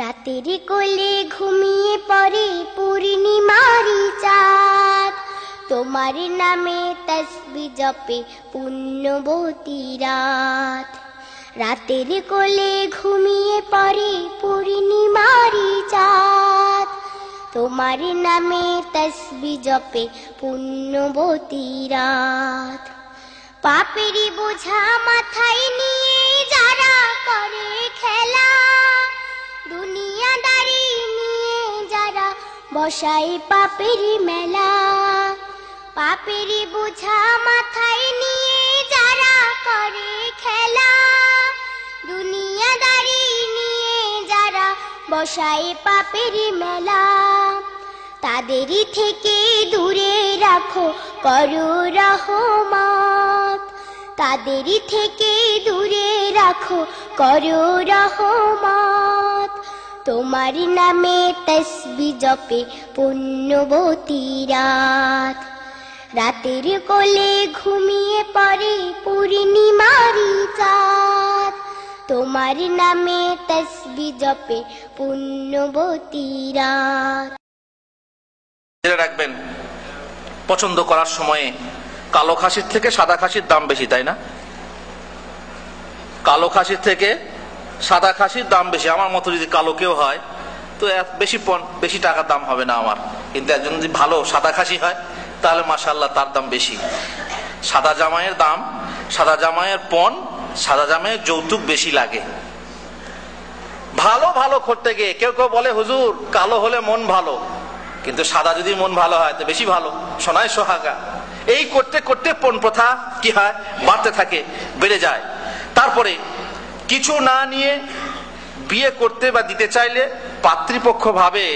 রাতের কোলে ঘুমিয়ে পড়ে পূর্ণিমারি চাঁদ, তোমার নামে তসবিহ জপে পুণ্যবতী রাত। রাতের কোলে ঘুমিয়ে পড়ে পূর্ণিমারি চাঁদ, তোমার নামে তসবিহ জপে পুণ্যবতী রাত। পাপেরই বোঝা মাথায় নিয়ে যারা করে খেলা, দুনিয়াদারি নিয়ে যারা বসায় পাপের মেলা। পাপেরই বোঝা মাথায় নিয়ে যারা করে খেলা, দুনিয়াদারি নিয়ে যারা বসায় পাপের মেলা। তাদেরই থেকে দূরে রাখো করো রহমত, তাদেরই থেকে দূরে রাখো করো রহমত। তোমার নামে তসবিহ জপে পুণ্যবতী রাত। রাতের কোলে ঘুমিয়ে পড়ে পূর্ণিমারি চাঁদ, তোমার নামে তসবিহ জপে পুণ্যবতী রাত। রাখবেন, পছন্দ করার সময়ে কালো খাসির থেকে সাদা খাসির দাম বেশি, তাই না? কালো খাসির থেকে সাদা খাসির দাম বেশি। আমার মতো যদি কালো কেউ হয় তো বেশি টাকার দাম হবে না আমার, কিন্তু একজন যদি ভালো সাদা খাসি হয় তাহলে মাশাআল্লাহ তার দাম বেশি। সাদা জামাইয়ের দাম, সাদা জামাইয়ের পণ, সাদা জামাইয়ের যৌতুক বেশি লাগে। ভালো ভালো করতে গিয়ে কেউ কেউ বলে হুজুর কালো হলে মন ভালো, কিন্তু সাদা যদি মন ভালো হয় তো বেশি ভালো, সোনায় সোহাগা। এই করতে করতে পণ প্রথা কি হয়, বাড়তে থাকে, বেড়ে যায়। তারপরে কিছু না নিয়ে বিয়ে করতে বা দিতে চাইলে পাত্রীপক্ষ ভাবে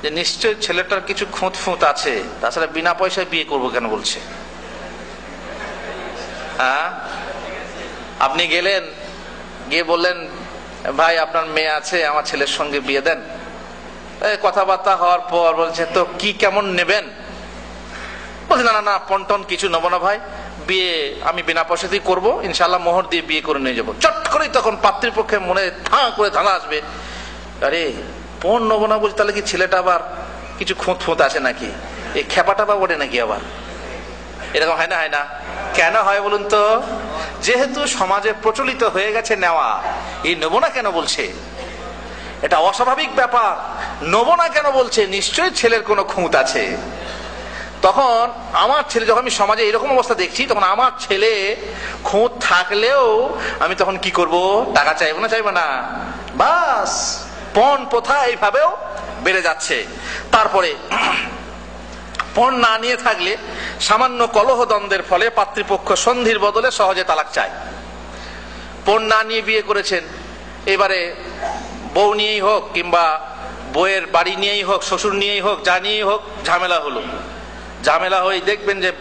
যে নিশ্চয় ছেলেটার কিছু খুঁত ফুঁত আছে, তাছাড়া বিনা পয়সায় বিয়ে করবো কেন বলছে। হ্যাঁ, আপনি গেলেন, গিয়ে বললেন ভাই আপনার মেয়ে আছে, আমার ছেলের সঙ্গে বিয়ে দেন। কথাবার্তা হওয়ার পর বলছে তো কি কেমন নেবেন? বলছে না না না পন্টন কিছু নেবো না ভাই, বিয়ে আমি বিনা পয়সাতেই করবো, ইনশাল্লাহ মোহর দিয়ে বিয়ে করে নিয়ে যাবো। চট করেই তখন পাত্রীপক্ষের মনে ধাঁ করে ধাঁধা আসবে, আরে পণ নেবো না বলছে, তাহলে কি ছেলেটা আবার কিছু খুঁত ফুঁত আছে নাকি, এই খেপাটা বা ওঠে নাকি আবার? এরকম হয় না? হয় না? কেন হয় বলুন তো? যেহেতু সমাজে প্রচলিত হয়ে গেছে নেওয়া, এই নেবো না কেন বলছে, এটা অস্বাভাবিক ব্যাপার। নেবো না কেন বলছে, নিশ্চয়ই ছেলের কোনো খুঁত আছে। তখন আমার ছেলে, যখন আমি সমাজে এরকম অবস্থা দেখছি, তখন আমার ছেলে খুঁত থাকলেও আমি তখন কি করব, টাকা চাইবো না? চাইবো না? বাস, পণ প্রথা এইভাবেও বেড়ে যাচ্ছে। তারপরে পণ না নিয়ে থাকলে সামান্য কলহ দ্বন্দ্বের ফলে পাত্রীপক্ষ সন্ধির বদলে সহজে তালাক চায়। পণ না নিয়ে বিয়ে করেছেন, এবারে বউ নিয়েই হোক কিংবা বউয়ের বাড়ি নিয়েই হোক, শ্বশুর নিয়েই হোক, যা নিয়েই হোক, ঝামেলা হলো। ঝামেলা হয়ে দেখবেন যে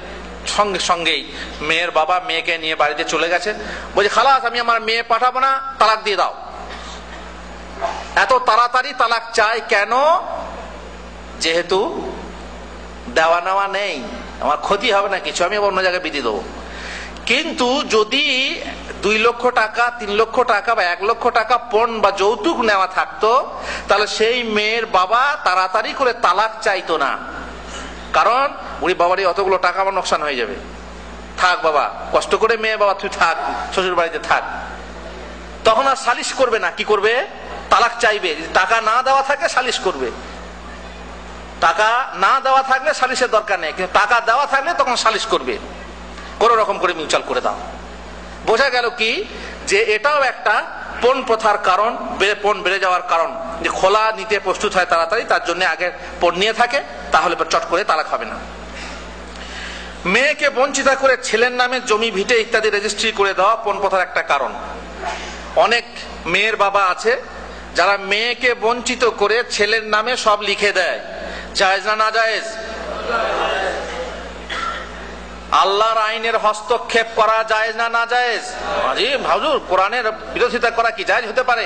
সঙ্গে সঙ্গেই মেয়ের বাবা মেয়েকে নিয়ে বাড়িতে চলে গেছে, বলছে খালাস আমি আমার মেয়ে পাঠাবো না, তালাক দিয়ে দাও। এত তাড়াতাড়ি তালাক চাই কেন? যেহেতু দেওয়া নেওয়া নেই, আমার ক্ষতি হবে না কিছু, আমি অন্য জায়গায় বিধি দেবো। কিন্তু যদি 2 লক্ষ টাকা, 3 লক্ষ টাকা বা 1 লক্ষ টাকা পণ বা যৌতুক নেওয়া থাকতো, তাহলে সেই মেয়ের বাবা তাড়াতাড়ি করে তালাক চাইতো না। কারণ উনি বাবারই অতগুলো টাকা আমার নোকসান হয়ে যাবে, থাক বাবা, কষ্ট করে মেয়ে বাবা তুই থাক, শ্বশুর বাড়িতে থাক। তখন আর সালিশ করবে না, কি করবে? তালাক চাইবে। যদি টাকা না দেওয়া থাকে সালিশ করবে, টাকা না দেওয়া থাকলে সালিশের দরকার নেই, কিন্তু টাকা দেওয়া থাকলে তখন সালিশ করবে। কোন রকম করে মিউচুয়াল করে দাও। বোঝা গেল কি যে এটাও একটা পণ প্রথার কারণ, পণ বেড়ে যাওয়ার কারণ, যে খোলা নিতে প্রস্তুত হয় তাড়াতাড়ি, তার জন্য আগে পণ নিয়ে থাকে, তাহলে চট করে তালাক হবে না। মেয়েকে বঞ্চিত করে ছেলের নামে জমি ভিটে ইত্যাদি রেজিস্ট্রি করে দেওয়া পণ প্রথার একটা কারণ। অনেক মেয়ের বাবা আছে যারা মেয়েকে বঞ্চিত করে ছেলের নামে সব লিখে দেয়। জায়েজ না না জায়েজ? আল্লাহর আইনের হস্তক্ষেপ করা জায়েজ না না জায়েজ? জি হুজুর, কোরআনের বিরোধিতা করা কি জায়েজ হতে পারে?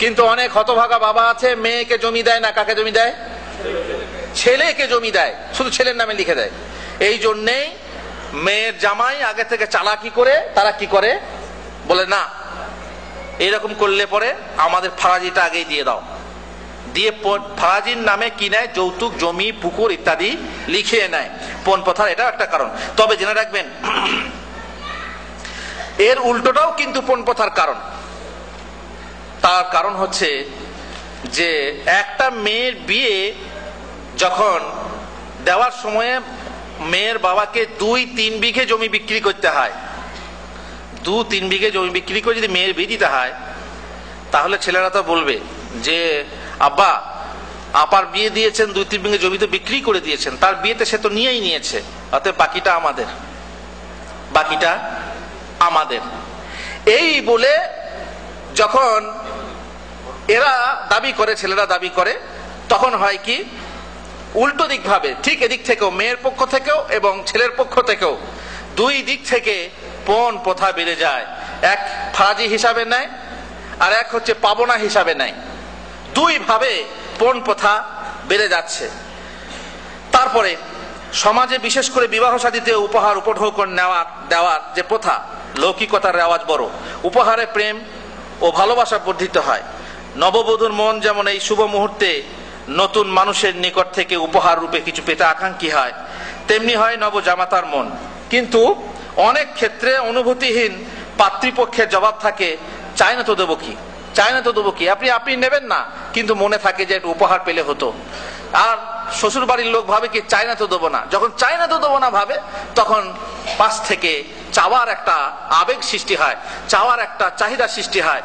কিন্তু অনেক হতভাগা বাবা আছে, মেয়েকে জমি দেয় না, কাকে জমি দেয়? ছেলেকে জমি দেয়, শুধু ছেলের নামে লিখে দেয়। এই জন্যেই মেয়ের জামাই আগে থেকে চালাকি করে তারা কি করে, বলে না এইরকম করলে পরে আমাদের ফারাজিটা আগেই দিয়ে দাও, দিয়ে ফারাজির নামে কি নেয়, যৌতুক, জমি, পুকুর ইত্যাদি লিখিয়ে নেয়। পণ প্রথার এটা একটা কারণ। তবে জেনে রাখবেন এর উল্টোটাও কিন্তু পণ প্রথার কারণ। তার কারণ হচ্ছে যে একটা মেয়ের বিয়ে যখন দেওয়ার সময়ে মেয়ের বাবাকে 2-3 বিঘে জমি বিক্রি করতে হয়। 2-3 বিঘে জমি বিক্রি করে যদি মেয়ের বিয়ে দিতে হয়, তাহলে ছেলেরা তো বলবে যে আব্বা আপার বিয়ে দিয়েছেন, 2-3 বিঘে জমি তো বিক্রি করে দিয়েছেন, তার বিয়েতে সে তো নিয়েই নিয়েছে, অতএব বাকিটা আমাদের, বাকিটা আমাদের। এই বলে যখন এরা দাবি করে, ছেলেরা দাবি করে, তখন হয় কি উল্টো দিক ভাবে, ঠিক এদিক থেকেও, মেয়ের পক্ষ থেকেও এবং ছেলের পক্ষ থেকেও, দুই দিক থেকে পণ প্রথা বেড়ে যায়। এক ফারাজি হিসাবে নেয়, আর এক হচ্ছে পাবনা হিসাবে নেয়। দুই ভাবে পণ প্রথা বেড়ে যাচ্ছে। তারপরে সমাজে বিশেষ করে বিবাহ শাদীতে উপহার উপঢৌক দেওয়ার যে প্রথা, লৌকিকতার রেওয়াজ বড়। উপহারে প্রেম ও ভালোবাসা বর্ধিত হয়। নববধূর মন যেমন এই শুভ মুহূর্তে নতুন মানুষের নিকট থেকে উপহার রূপে কিছু পেতে আকাঙ্ক্ষী হয়, তেমনি হয় নবজামাতার মন। কিন্তু অনেক ক্ষেত্রে অনুভূতিহীন পাত্রীপক্ষের জবাব থাকে, চাই না তো দেবো কি, চাই না তো দেবো কি, আপনি নেবেন না, কিন্তু মনে থাকে যে একটু উপহার পেলে হতো। আর শ্বশুর বাড়ির লোক ভাবে কি, চাই না তো দেবো না। যখন চাই না তো দেবো না ভাবে, তখন পাশ থেকে চাওয়ার একটা আবেগ সৃষ্টি হয়, চাওয়ার একটা চাহিদা সৃষ্টি হয়,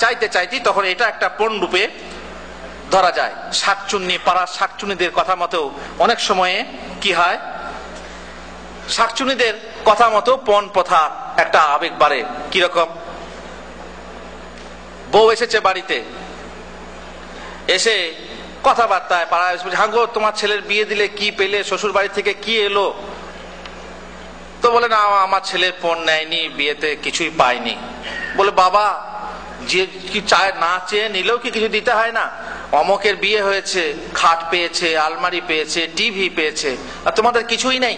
চাইতে চাইতেই তখন এটা একটা পণ রূপে ধরা যায়। শাকচুন্নি, পাড়ার শাকচুন্নিদের কথা মতো অনেক সময়ে কি হয়, শাকচুন্নিদের কথা মতো পণ প্রথা একটা আবেগ বাড়ে। কিরকম, বউ এসেছে বাড়িতে, এসে কথাবার্তায় পাড়ায় হাঙ্গো তোমার ছেলের বিয়ে দিলে কি পেলে, শ্বশুর বাড়ি থেকে কি এলো? তো বলে না, আমার ছেলে পণ নেয়নি, বিয়েতে কিছুই পায়নি। বলে বাবা, যে কি চায় না চেয়ে নিলেও কি কিছু দিতে হয় না? অমকের বিয়ে হয়েছে, খাট পেয়েছে, আলমারি পেয়েছে, টিভি পেয়েছে, আর তোমাদের কিছুই নেই।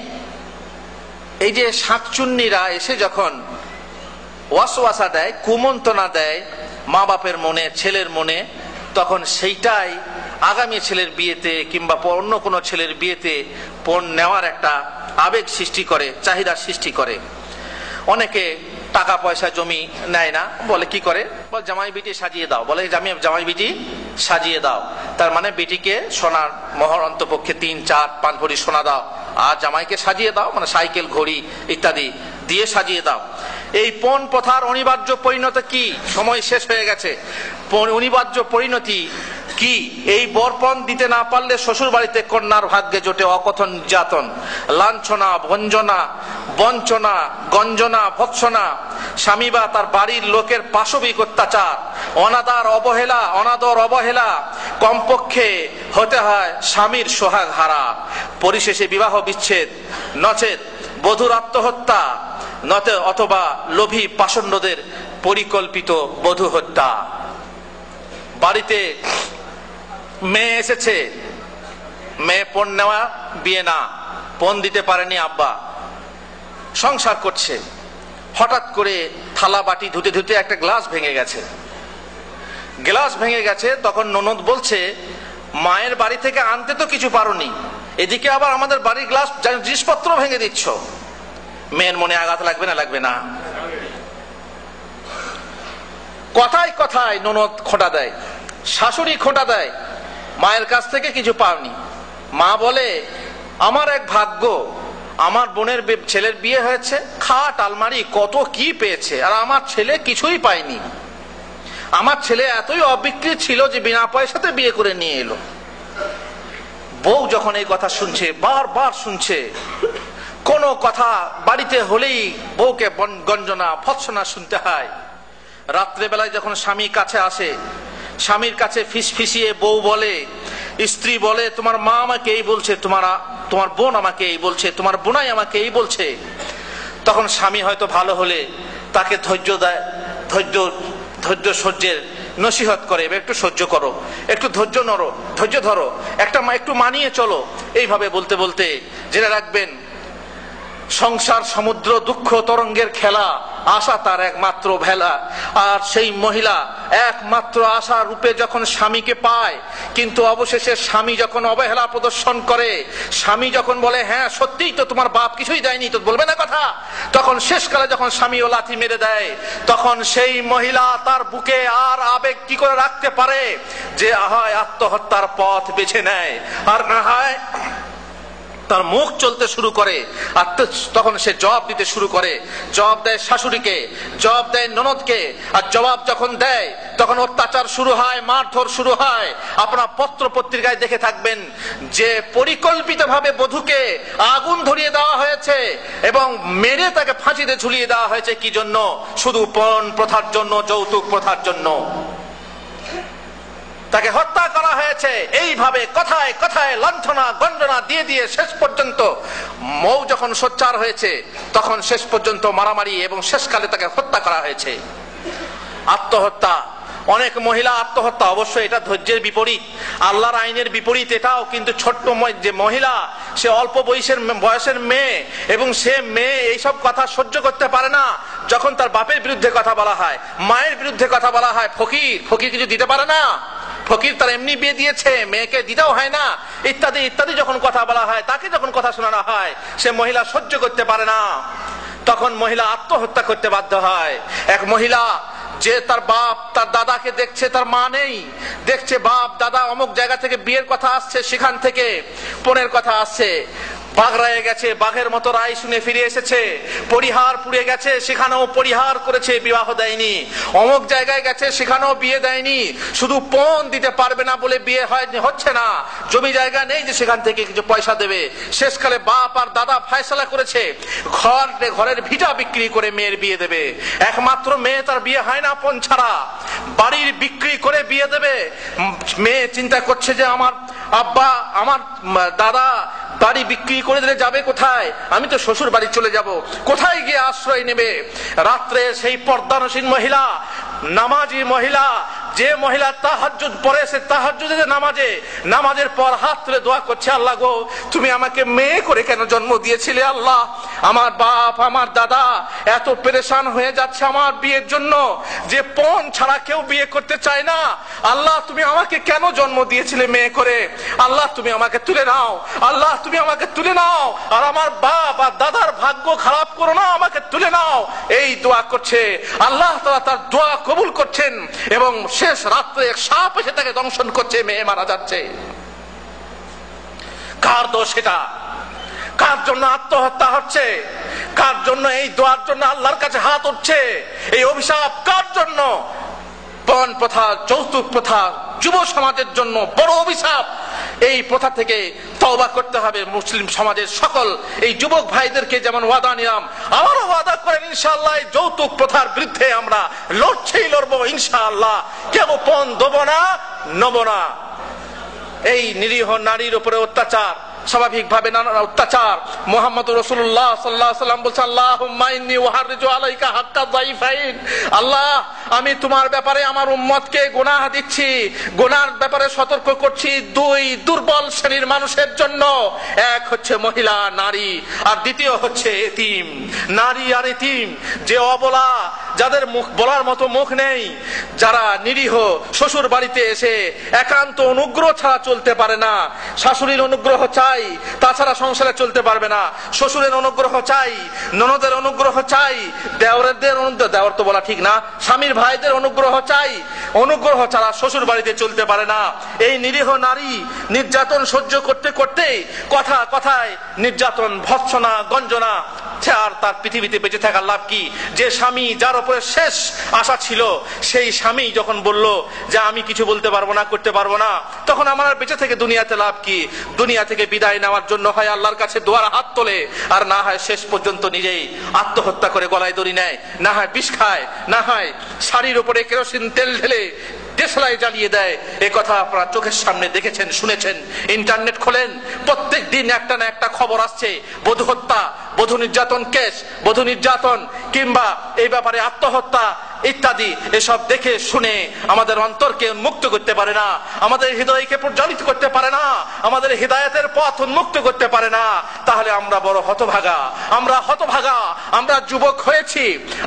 এই যে শাকচুন্নিরা এসে যখন ওয়াসওয়াসা দেয়, কুমন্ত্রণা দেয় মা বাপের মনে, ছেলের মনে, তখন সেইটাই আগামী ছেলের বিয়েতে কিংবা অন্য কোনো ছেলের বিয়েতে পণ নেওয়ার একটা আবেগ সৃষ্টি করে, চাহিদা সৃষ্টি করে। অনেকে টাকা পয়সা জমি নেয় না, বলে কি করে, বলে জামাই বিটি সাজিয়ে দাও, বলে জামাই বিটি সাজিয়ে দাও। তার মানে বিটিকে সোনার মোহর অন্তপক্ষে 3-4-5 ভরি সোনা দাও, আর জামাইকে সাজিয়ে দাও, মানে সাইকেল, ঘড়ি ইত্যাদি দিয়ে সাজিয়ে দাও। এই পণ প্রথার অনিবার্য পরিণতি কি? সময় শেষ হয়ে গেছে। অনিবার্য পরিণতি কি? এই বরপণ দিতে না পারলে শ্বশুর বাড়িতে কন্যার ভাগ্যে জোটে অকথন নির্যাতন, লাঞ্ছনা, ভঞ্জনা, বঞ্চনা, গঞ্জনা, ভৎসনা, স্বামী বা তার বাড়ির লোকের পাশবিক অত্যাচার, অনাদর অবহেলা, কমপক্ষে হতে হয় স্বামীর সোহাগ হারা। পরিশেষে বিবাহ বিচ্ছেদ, নচেত বধূর আত্মহত্যা, নতে অথবা লোভী পাষণ্ডদের পরিকল্পিত বধূ হত্যা। বাড়িতে মেয়ে এসেছে, মেয়ে পণ নেওয়া, বিয়ে না, পণ দিতে পারেনি আব্বা, সংসার করছে। হঠাৎ করে থালা বাটি ধুতে ধুতে একটা গ্লাস ভেঙে গেছে। গ্লাস ভেঙে গেছে, তখন ননদ বলছে, মায়ের বাড়ি থেকে আনতে তো কিছু পারোনি, এদিকে আবার আমাদের বাড়ির গ্লাস জিনিসপত্র ভেঙে দিচ্ছ। মেয়ের মনে আঘাত লাগবে না? লাগবে না? কথায় কথায় ননদ খোঁটা দেয়, শাশুড়ি খোঁটা দেয়, মায়ের কাছ থেকে কিছু পাওনি। মা বলে, আমার এক ভাগ্য, আমার বোনের ছেলের বিয়ে হয়েছে, খাট আলমারি কত কি পেয়েছে, আর আমার ছেলে কিছুই পায়নি। আমার ছেলে এতই অবিক্রি ছিল যে বিনা পয়সাতে বিয়ে করে নিয়ে এলো। বউ যখন এই কথা শুনছে, বারবার শুনছে, কোন কথা বাড়িতে হলেই বউকে গঞ্জনা, ভৎসনা শুনতে হয়। রাত্রেবেলায় যখন স্বামী কাছে আসে, স্বামীর কাছে ফিসফিসিয়ে বউ বলে, স্ত্রী বলে, তোমার মা আমাকে এই বলছে, তোমার বোন আমাকে এই বলছে, তোমার বোনাই আমাকে এই বলছে। তখন স্বামী হয়তো ভালো হলে তাকে ধৈর্য দেয়, ধৈর্য সহ্যের নসিহত করে, একটু সহ্য করো, একটু ধৈর্য ধরো, একটু মানিয়ে চলো। এইভাবে বলতে বলতে জেনে রাখবেন, সংসার সমুদ্র দুঃখ তরঙ্গের খেলা। আশা তার একমাত্র ভেলা। আর সেই মহিলা একমাত্র আশা রূপে যখন স্বামীকে পায়, কিন্তু অবশেষে স্বামী যখন অবহেলা প্রদর্শন করে, স্বামী যখন বলে হ্যাঁ সত্যিই তো তোমার বাপ কিছুই দেয়নি, তো বলবে না কথা, তখন শেষকালে যখন স্বামী ও লাথি মেরে দেয়, তখন সেই মহিলা তার বুকে আর আবেগ কি করে রাখতে পারে যে হয় আত্মহত্যার পথ বেছে নেয়, আর না হয় তার মুখ চলতে শুরু করে। আর তখন সে জবাব দিতে শুরু করে, জবাব দেয় শাশুড়িকে, জবাব দেয় ননদকে। আর জবাব যখন দেয় তখন অত্যাচার শুরু হয়, মারধর শুরু হয়। আপনারা পত্র পত্রিকায় দেখে থাকবেন যে পরিকল্পিতভাবে বধূকে আগুন ধরিয়ে দেওয়া হয়েছে এবং মেরে তাকে ফাঁসিতে ঝুলিয়ে দেওয়া হয়েছে। কি জন্য? শুধু পণ প্রথার জন্য, যৌতুক প্রথার জন্য তাকে হত্যা করা হয়েছে। এইভাবে কথায় কথায় লাঞ্ছনা গঞ্জনা দিয়ে দিয়ে শেষ পর্যন্ত মৌ যখন সোচ্চার হয়েছে, তখন শেষ পর্যন্ত মারামারি এবং শেষকালে তাকে হত্যা করা হয়েছে। আত্মহত্যা, অনেক মহিলা আত্মহত্যা, অবশ্যই এটা ধৈর্যের বিপরীত, আল্লাহর আইনের বিপরীত এটাও। কিন্তু ছোট্ট যে মহিলা, সে অল্প বয়সের মেয়ে, এবং সে মেয়ে এইসব কথা সহ্য করতে পারে না। যখন তার বাপের বিরুদ্ধে কথা বলা হয়, মায়ের বিরুদ্ধে কথা বলা হয়, ফকির কিছু দিতে পারে না, ফকির তার এমনি বিয়ে দিয়েছে, মেয়েকে দিতেও হয় না, ইত্যাদি ইত্যাদি যখন কথা বলা হয়, তাকে যখন কথা শোনানো হয়, সে মহিলা সহ্য করতে পারে না, তখন মহিলা আত্মহত্যা করতে বাধ্য হয়। এক মহিলা যে তার বাপ তার দাদাকে দেখছে, তার মা নেই, দেখছে বাপ দাদা অমুক জায়গা থেকে বিয়ের কথা আসছে, সেখান থেকে পণের কথা আসছে, বাগড়ায় গেছে, বাঘের মতো রায় শুনে ফিরে এসেছে, পরিহার পুড়ে গেছে, সেখানেও পরিহার করেছে, বিবাহ দেয়নি, অমুক জায়গায় গেছে, সেখানেও বিয়ে দেয়নি, শুধু পণ দিতে পারবে না বলে বিয়ে হচ্ছে না, জমি জায়গা নেই যে সেখান থেকে কিছু পয়সা দেবে। শেষকালে বাপ আর দাদা ফয়সালা করেছে ঘরের ভিটা বিক্রি করে মেয়ের বিয়ে দেবে। একমাত্র মেয়ে, তার বিয়ে হয় না পণ ছাড়া, বাড়ির বিক্রি করে বিয়ে দেবে। মেয়ে চিন্তা করছে যে আমার আব্বা, আমার দাদা বাড়ি বিক্রি করে দিলে যাবে কোথায়, আমি তো শ্বশুর বাড়ি চলে যাব, কোথায় গিয়ে আশ্রয় নেবে। রাত্রে সেই পর্দানসীন মহিলা, নামাজি মহিলা, যে মহিলা তাহাজ্জুদ পড়ে, সে তাহাজ্জুদের নামাজের পর হাত তুলে দোয়া করছে, আল্লাহ গো তুমি আমাকে মেয়ে করে কেন জন্ম দিয়েছিলে, আল্লাহ আমার বাপ আমার দাদা এত পেরেশান হয়ে যাচ্ছে আমার বিয়ের জন্য, যে পণ ছাড়া কেউ বিয়ে করতে চায় না, আল্লাহ তুমি আমাকে কেন জন্ম দিয়েছিলে মেয়ে করে, আল্লাহ তুমি আমাকে তুলে নাও, আল্লাহ তুমি আমাকে তুলে নাও, আর আমার বাপ আর দাদার ভাগ্য খারাপ করো না, আমাকে তুলে নাও। এই দোয়া করছে, আল্লাহ তাআলা তার দোয়া কবুল করছেন, এবং শেষ রাত্রে এক সাপ এসে তাকে দংশন করছে, মেয়ে মারা যাচ্ছে। কার দোষ এটা? কার জন্য আত্মহত্যা হচ্ছে? কার জন্য এই দোয়ার জন্য আল্লাহর কাছে হাত উঠছে? এই অভিশাপ কার জন্য? পণ প্রথা, যৌতুক প্রথা যুব সমাজের জন্য বড় অভিশাপ। এই প্রথা থেকে তওবা করতে হবে মুসলিম সমাজের সকল এই যুবক ভাইদেরকে, যেমন ওয়াদা নিলাম, আমারও ওয়াদা করেন ইনশাআল্লাহ এই যৌতুক প্রথার বিরুদ্ধে আমরা লড়বো ইনশাআল্লাহ। কেউ পণ দেবো না, নেব না। এই নিরীহ নারীর উপরে অত্যাচার, স্বাভাবিকভাবে নানা অত্যাচার। মুহাম্মদ রাসূলুল্লাহ সাল্লাল্লাহু আলাইহি ওয়াসাল্লাম বলেছেন, আল্লাহুম্মা ইন্নী উহাররিজু আলাইকা হাক্কা যায়ফাইন, আল্লাহ আমি তোমার ব্যাপারে আমার উম্মতকে গুনাহ দিচ্ছি, গুনার ব্যাপারে সতর্ক করছি দুই দুর্বল শ্রেণীর মানুষের জন্য। এক হচ্ছে মহিলা, নারী, আর দ্বিতীয় হচ্ছে এতিম। নারী আর এতিম, যে অবলা, যাদের মুখ বলার মতো মুখ নেই, যারা নিরীহ, শ্বশুর বাড়িতে এসে একান্ত অনুগ্রহ ছাড়া চলতে পারে না, শাশুড়ির অনুগ্রহ চাই, তাছাড়া সংসারে চলতে পারবে না, শ্বশুরের অনুগ্রহ চাই, ননদের অনুগ্রহ চাই, দেওর তো বলা ঠিক না, স্বামীর ভাইদের অনুগ্রহ চাই, অনুগ্রহ ছাড়া শ্বশুর বাড়িতে চলতে পারে না। এই নিরীহ নারী নির্যাতন সহ্য করতে করতে কথায় নির্যাতন, ভৎসনা, গঞ্জনা, আর তার পৃথিবীতে বেঁচে থাকার লাভ কি? যে স্বামী যার উপরে শেষ আশা ছিল, সেই স্বামী যখন বলল যে আমি কিছু বলতে পারবো না, করতে পারবো না, তখন আমার আর বেঁচে থেকে দুনিয়াতে লাভ কি? দুনিয়া থেকে বিদায় নেওয়ার জন্য হয় আল্লাহর কাছে দোয়ার হাত তোলে, আর না হয় শেষ পর্যন্ত নিজেই আত্মহত্যা করে গলায় দড়ি নেয়, না হয় বিষ খায়, না হয় শাড়ির উপরে কেরোসিন তেল ঢেলে দেশলাই জ্বালিয়ে দেয়। এ কথা আপনারা চোখের সামনে দেখেছেন, শুনেছেন। ইন্টারনেট খোলেন, প্রত্যেক দিন একটা না একটা খবর আসছে। বধূ বধূ নির্যাতন কেস, বধূ নির্যাতন কিংবা এই ব্যাপারে আত্মহত্যা ইত্যাদি, এসব দেখে শুনে আমাদের অন্তরকে উন্মুক্ত করতে পারে না, আমাদের হৃদয়কে প্রজ্বলিত করতে পারে না, আমাদের হৃদায়াতের পথ উন্মুক্ত করতে পারে না, তাহলে আমরা বড় হতভাগা, আমরা হতভাগা। আমরা যুবক হয়েছি,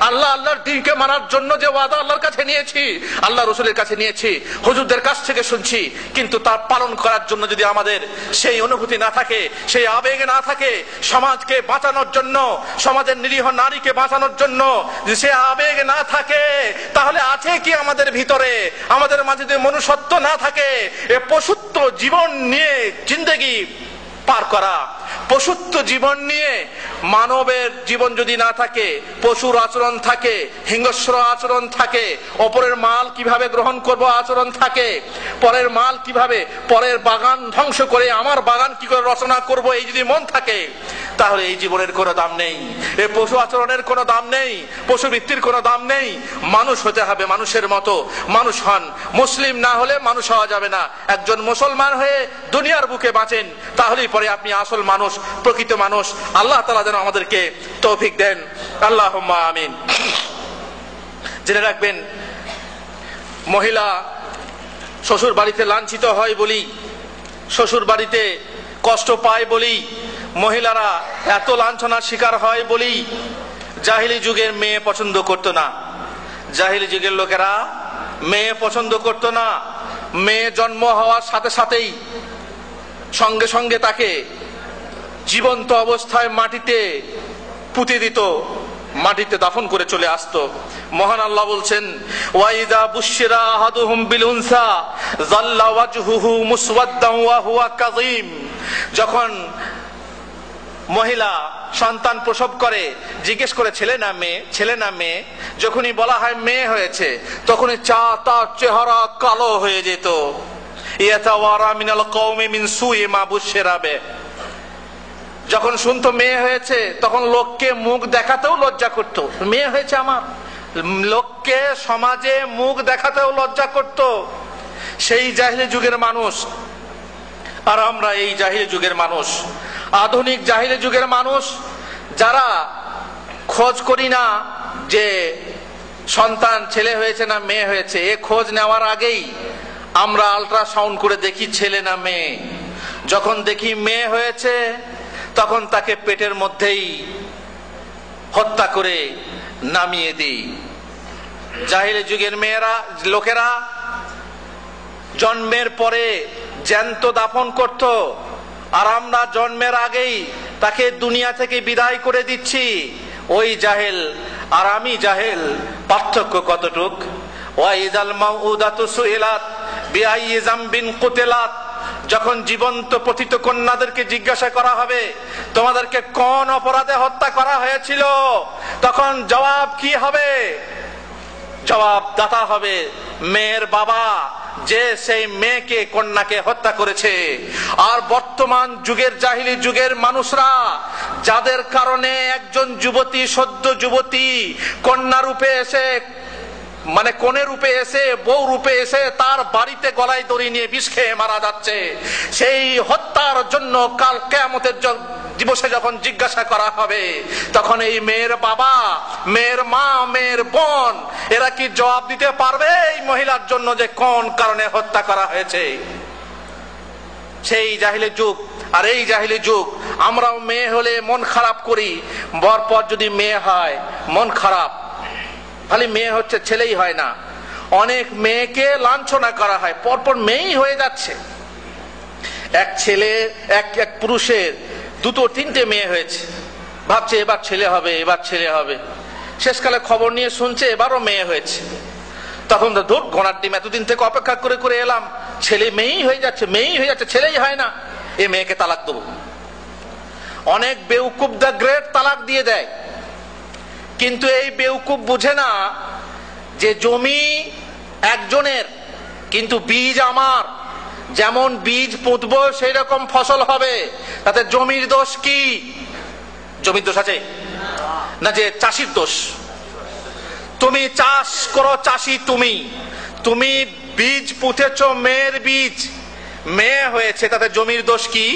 আল্লাহর দ্বীনকে মানার জন্য যে ওয়াদা আল্লাহর কাছে নিয়েছি, আল্লাহ রসুলের কাছে নিয়েছি, হুজুরদের কাছ থেকে শুনছি, কিন্তু তার পালন করার জন্য যদি আমাদের সেই অনুভূতি না থাকে, সেই আবেগ না থাকে, সমাজকে বাঁচানোর জন্য, সমাজের নিরীহ নারীকে বাঁচানোর জন্য সে আবেগ না থাকে, তাহলে আছে কি আমাদের ভিতরে? আমাদের মাঝে যদি মনুষ্যত্ব না থাকে, এ পশুত্ব জীবন নিয়ে জিন্দেগি পার করা, পশুত্ব জীবন নিয়ে মানবের জীবন যদি না থাকে, পশুর আচরণ থাকে, হিংস্র আচরণ থাকে, অপরের মাল কিভাবে গ্রহণ করব আচরণ থাকে, পরের মাল কিভাবে, পরের বাগান ধ্বংস করে আমার বাগান কি করে রচনা করব এই যদি মন থাকে, তাহলে এই জীবনের কোনো দাম নেই, এই পশু আচরণের কোনো দাম নেই, পশুবৃত্তির কোনো দাম নেই। মানুষ হতে হবে মানুষের মতো, মানুষ হন। মুসলিম না হলে মানুষ হওয়া যাবে না। একজন মুসলমান হয়ে দুনিয়ার বুকে বাঁচেন, তাহলেই পরে আপনি আসল মানুষ, প্রকৃত মানুষ। আল্লাহ তাআলা যেন আমাদেরকে তৌফিক দেন, আল্লাহুম্মা আমিন। জেনে রাখবেন, মহিলা শ্বশুর বাড়িতে লাঞ্ছিত হয় বলি, শ্বশুর বাড়িতে কষ্ট পায় বলি, মহিলারা এত লাঞ্ছনার শিকার হয় বলি জাহিলি যুগের মেয়ে পছন্দ করতো না। জাহিলি যুগের লোকেরা মেয়ে পছন্দ করতো না। মেয়ে জন্ম হওয়ার সাথে সাথেই সঙ্গে সঙ্গে তাকে জীবন্ত অবস্থায় মাটিতে পুঁতে দিত, মাটিতে দাফন করে চলে আসতো। মহান আল্লাহ বলছেন, ওয়াইদা বুশিরা আহাদুহুম বিল উনসা যাল্লা ওয়াজহুহু মুসওয়াদ্দান ওয়া হুয়া কাযীম। যখন মহিলা সন্তান প্রসব করে, জিজ্ঞেস করে ছেলে না মেয়ে, ছেলে না মেয়ে, যখনই বলা হয় মেয়ে হয়েছে, তখনই তার চেহারা কালো হয়ে যেত। ইয়াতাওয়ারা মিনাল কওমি মিন সুই মা বুশিরা বে। যখন শুনতো মেয়ে হয়েছে, তখন লোককে মুখ দেখাতেও লজ্জা করত। মেয়ে হয়েছে আমার, লোককে সমাজে মুখ দেখাতেও লজ্জা করত। সেই জাহিলি যুগের মানুষ। আর আমরা এই জাহিলি যুগের মানুষ, আধুনিক জাহিলি যুগের মানুষ, যারা খোঁজ করি না যে সন্তান ছেলে হয়েছে না মেয়ে হয়েছে, এ খোঁজ নেওয়ার আগেই আমরা আল্ট্রাসাউন্ড করে দেখি ছেলে না মেয়ে। যখন দেখি মেয়ে হয়েছে, তখন তাকে পেটের মধ্যেই হত্যা করে নামিয়ে দিই। জাহিলি যুগের মেয়েরা, লোকেরা জন্মের পরে জ্যান্ত দাফন করত, আর আমরা জন্মের আগেই তাকে দুনিয়া থেকে বিদায় করে দিচ্ছি। ওই জাহেল আর আমি জাহেল, পার্থক্য কতটুক? ওয়াইদাল মাউউদাতু সুইলাত বিআইয়ি যামবিন কুতিলাত। যখন জীবন্ত পতিত কন্যাদেরকে জিজ্ঞাসা করা হবে, তোমাদেরকে কোন অপরাধে হত্যা করা হয়েছিল, তখন জবাব কি হবে? জবাব দাতা হবে মেয়ের বাবা, যে সেই মেয়েকে, কন্যাকে হত্যা করেছে। আর বর্তমান যুগের জাহিলি যুগের মানুষরা, যাদের কারণে একজন যুবতী, সদ্য যুবতী কন্যা রূপে এসে, মানে কোনে রূপে এসে, বউ রূপে এসে তার বাড়িতে গলায় দড়ি নিয়ে বিষ খেয়ে মারা যাচ্ছে, সেই হত্যার জন্য কাল কিয়ামতের দিবসে যখন জিজ্ঞাসা করা হবে, তখন এই মেয়ের বাবা, মেয়ের মা, মেয়ের বোন, এরা কি জবাব দিতে পারবে এই মহিলার জন্য যে কোন কারণে হত্যা করা হয়েছে? সেই জাহিলি যুগ আর এই জাহিলি যুগ। আমরাও মেয়ে হলে মন খারাপ করি, পর যদি মেয়ে হয় মন খারাপ। খালি মেয়ে হচ্ছে, ছেলেই হয় না। অনেক মেয়েকে লাঞ্ছনা করা হয়, পরপর মেয়েই হয়ে যাচ্ছে। এক ছেলে, এক পুরুষের দুটো তিনটে মেয়ে হয়েছে, ভাবছে এবার ছেলে হবে, এবার ছেলে হবে। শেষকালে খবর নিয়ে শুনছে এবারও মেয়ে হয়েছে। তখন তো ধূপ ঘোড়ার ডিম, এতদিন থেকে অপেক্ষা করে করে এলাম, ছেলে মেয়েই হয়ে যাচ্ছে, মেয়েই হয়ে যাচ্ছে, ছেলেই হয় না, এ মেয়েকে তালাক দেবো। অনেক বেউকুব দা গ্রেট তালাক দিয়ে দেয়, কিন্তু এই বেউকুব বুঝে না যে জমি একজনের, কিন্তু বীজ আমার। যেমন বীজ পুঁতবো সেই রকম ফসল হবে, তাতে জমির দোষ কি? জমির দোষ আছে না, যে চাষির দোষ। তুমি চাষ করো, চাষি তুমি বীজ পুঁতেছ, মেয়ের বীজ, মেয়ে হয়েছে, তাতে জমির দোষ কি?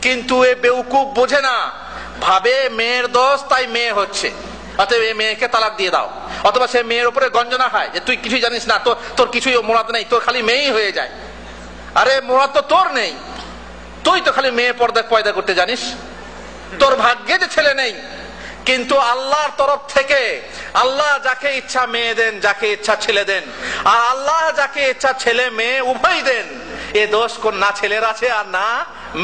কিন্তু এ বেউকুফ বোঝে না, ভাবে মেয়ের দোষ তাই মেয়ে হচ্ছে, অতএব এই মেয়েকে তালাক দিয়ে দাও। অথবা সে মেয়ের উপরে গঞ্জনা খায় যে তুই কিছুই জানিস না, তোর কিছুই মুরাদ নেই, তোর খালি মেয়েই হয়ে যায়। আরে মুরাদ তো তোর নেই, তুই তো খালি মেয়ে পয়দা করতে জানিস, তোর ভাগ্যে যে ছেলে নেই। কিন্তু আল্লাহর তরফ থেকে আল্লাহ যাকে ইচ্ছা মেয়ে দেন, যাকে ইচ্ছা ছেলে দেন, আর আল্লাহ যাকে ইচ্ছা ছেলে মেয়ে উভয় দেন। এ দোষ কোন না ছেলের আছে আর না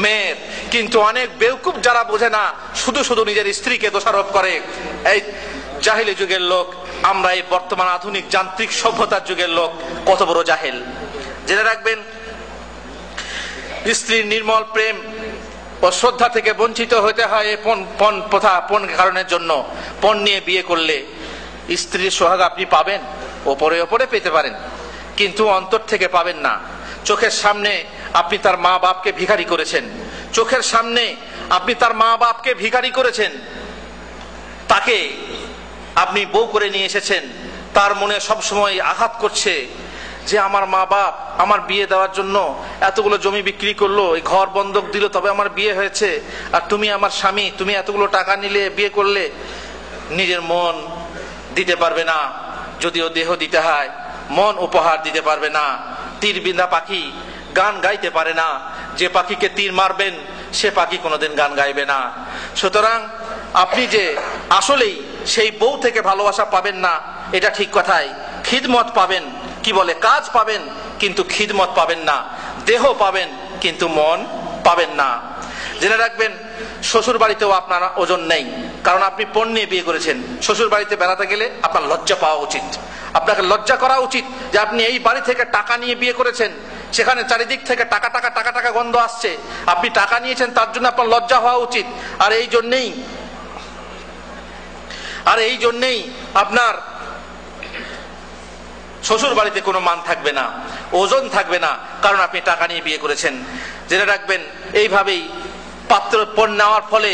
মেয়ের। কিন্তু অনেক বেউকুফ যারা বোঝে না, শুধু শুধু নিজের স্ত্রীকে দোষারোপ করে। এই জাহিলি যুগের লোক, আমরা এই বর্তমান আধুনিক যান্ত্রিক সভ্যতার যুগের লোক কত বড় জাহেল। জেনে রাখবেন, স্ত্রীর নির্মল প্রেম ও শ্রদ্ধা থেকে বঞ্চিত হতে হয় পণ প্রথা, পণ কারণের জন্য। পণ নিয়ে বিয়ে করলে স্ত্রীর সোহাগ আপনি পাবেন, ওপরে ওপরে পেতে পারেন, কিন্তু অন্তর থেকে পাবেন না। চোখের সামনে আপনি তার মা বাপকে ভিখারি করেছেন, চোখের সামনে আপনি তার মা বাপকে ভিখারি করেছেন, তাকে আপনি বউ করে নিয়ে এসেছেন। তার মনে সবসময় আঘাত করছে যে আমার মা বাপ আমার বিয়ে দেওয়ার জন্য এতগুলো জমি বিক্রি করলো, এই ঘর বন্ধক দিল, তবে আমার বিয়ে হয়েছে, আর তুমি আমার স্বামী, তুমি এতগুলো টাকা নিলে বিয়ে করলে। নিজের মন দিতে পারবে না, যদিও দেহ দিতে হয়, মন উপহার দিতে পারবে না। তীর বিন্ধা পাখি গান গাইতে পারে না, যে পাখিকে তীর মারবেন সে পাখি কোনোদিন গান গাইবে না। সুতরাং আপনি যে আসলেই সেই বউ থেকে ভালোবাসা পাবেন না, এটা ঠিক কথাই। খিদমত পাবেন, কি বলে কাজ পাবেন, কিন্তু খিদমত পাবেন না। দেহ পাবেন কিন্তু মন পাবেন না। জেনে রাখবেন, শ্বশুর বাড়িতেও আপনার ওজন নেই, কারণ আপনি পণ নিয়ে বিয়ে করেছেন। শ্বশুর বাড়িতে বেড়াতে গেলে আপনার লজ্জা পাওয়া উচিত, আপনাকে লজ্জা করা উচিত যে আপনি এই বাড়ি থেকে টাকা নিয়ে বিয়ে করেছেন, সেখানে চারিদিক থেকে টাকা টাকা টাকা টাকা গন্ধ আসছে, আপনি টাকা নিয়েছেন, তার জন্য আপনার লজ্জা হওয়া উচিত। আর এই জন্যেই আপনার শ্বশুর বাড়িতে কোনো মান থাকবে না, ওজন থাকবে না, কারণ আপনি টাকা নিয়ে বিয়ে করেছেন। জেনে রাখবেন, এইভাবেই পাত্র পণ নেওয়ার ফলে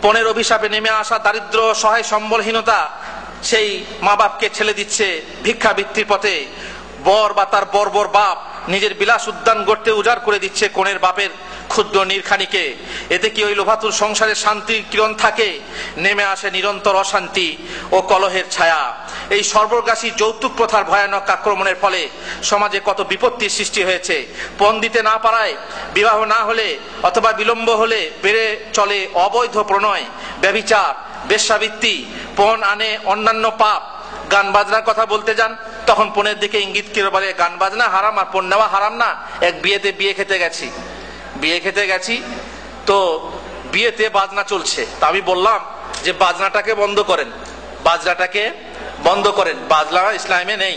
পণের অভিশাপে নেমে আসা দারিদ্র, সহায় সম্বলহীনতা সেই মা বাপকে ঠেলে দিচ্ছে ভিক্ষাবৃত্তির পথে। বর বা তার বর্বর বাপ নিজের বিলাস উদ্যান গড়তে উজাড় করে দিচ্ছে কনের বাপের ক্ষুদ্র নির্খানিকে। এতে কি ওই লোভাতুর সংসারে শান্তির কিরণ থাকে? নেমে আসে নিরন্তর অশান্তি ও কলহের ছায়া। এই সর্বগ্রাসী যৌতুক প্রথার ভয়ানক আক্রমণের ফলে সমাজে কত বিপত্তির সৃষ্টি হয়েছে। পণ দিতে না পারায়, বিবাহ না হলে অথবা বিলম্ব হলে বেড়ে চলে অবৈধ প্রণয়, ব্যভিচার, বেশ্যাবৃত্তি। পণ আনে অন্যান্য পাপ। গান বাজনার কথা বলতে যান, তখন পণের দিকে ইঙ্গিত করে বলে গান বাজনা হারাম আর পণ নেওয়া হারাম না। এক বিয়েতে বিয়ে খেতে গেছি তো বিয়েতে বাজনা চলছে, তা আমি বললাম যে বাজনাটাকে বন্ধ করেন, বাজনা ইসলামে নেই।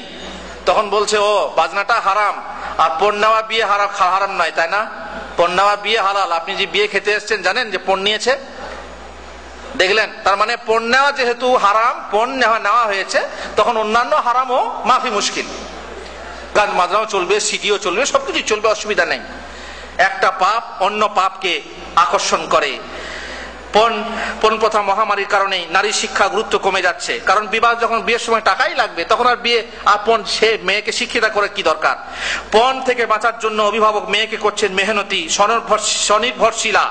তখন বলছে ও বাজনাটা হারাম আর পণ নেওয়া বিয়ে হারাম নয়, তাই না? পণ নেওয়া বিয়ে হালাল। আপনি যে বিয়ে খেতে এসছেন জানেন যে পণ নিয়েছে? দেখলেন, তার মানে পণ নেওয়া যেহেতু হারাম, পণ নেওয়া হয়েছে, তখন অন্যান্য হারামও মাফি মুশকিল। গান বাজনাও চলবে, সিডিও চলবে, সবকিছু চলবে, অসুবিধা নেই। একটা পাপ অন্য পাপকে আকর্ষণ করে। পণ প্রথা মহামারীর কারণে নারী শিক্ষা গুরুত্ব কমে যাচ্ছে। কারণ বিবাহ যখন বিয়ের সময় টাকাই লাগবে, তখন আর বিয়ে আপন সে মেয়েকে শিক্ষিতা করে কি দরকার? পণ থেকে বাঁচার জন্য অভিভাবক মেয়েকে করছেন মেহনতি, স্বনির্ভরশীলা,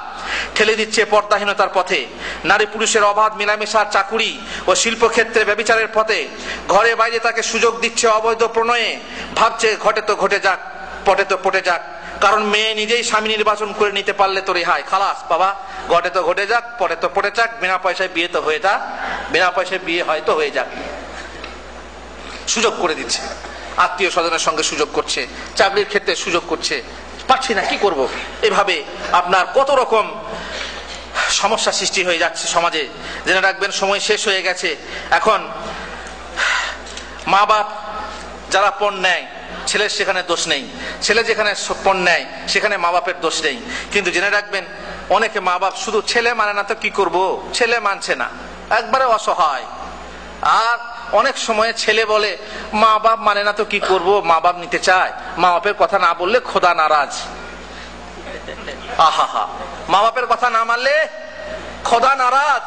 ঠেলে দিচ্ছে পর্দাহীনতার পথে। নারী পুরুষের অবাধ মেলামেশার, চাকুরি ও শিল্পক্ষেত্রে ব্যভিচারের পথে। ঘরে বাইরে তাকে সুযোগ দিচ্ছে অবৈধ প্রণয়ে। ভাবছে ঘটে তো ঘটে যাক, পটে তো পটে যাক। কারণ মেয়ে নিজেই স্বামী নির্বাচন করে নিতে পারলে তো রেহাই, খালাস বাবা, ঘটে তো ঘটে যাক, পটে তো পটে যাক, বিনা পয়সায় বিয়ে তো হয়ে যাক, বিনা পয়সায় বিয়ে হয়তো হয়ে যাক। সুযোগ করে দিচ্ছে, আত্মীয় স্বজনের সঙ্গে সুযোগ করছে, চাকরির ক্ষেত্রে সুযোগ করছে, পাচ্ছি না কি করব। এভাবে আপনার কত রকম সমস্যা সৃষ্টি হয়ে যাচ্ছে সমাজে। জেনে রাখবেন, সময় শেষ হয়ে গেছে। এখন মা বাপ যারা পণ নেয়, ছেলের সেখানে দোষ নেই। ছেলে যেখানে পণ নেয় সেখানে মা বাপের দোষ নেই। কিন্তু জেনে রাখবেন, অনেকে মা বাপ শুধু ছেলে মানে না তো কি করব, ছেলে মানছে না, একবারে অসহায়। আর অনেক সময় ছেলে বলে মা বাপ মানে না তো কি করব, মা বাপ নিতে চায়, মা বাপের কথা না বললে খোদা নারাজ। আহা, মা বাপের কথা না মানলে খোদা নারাজ,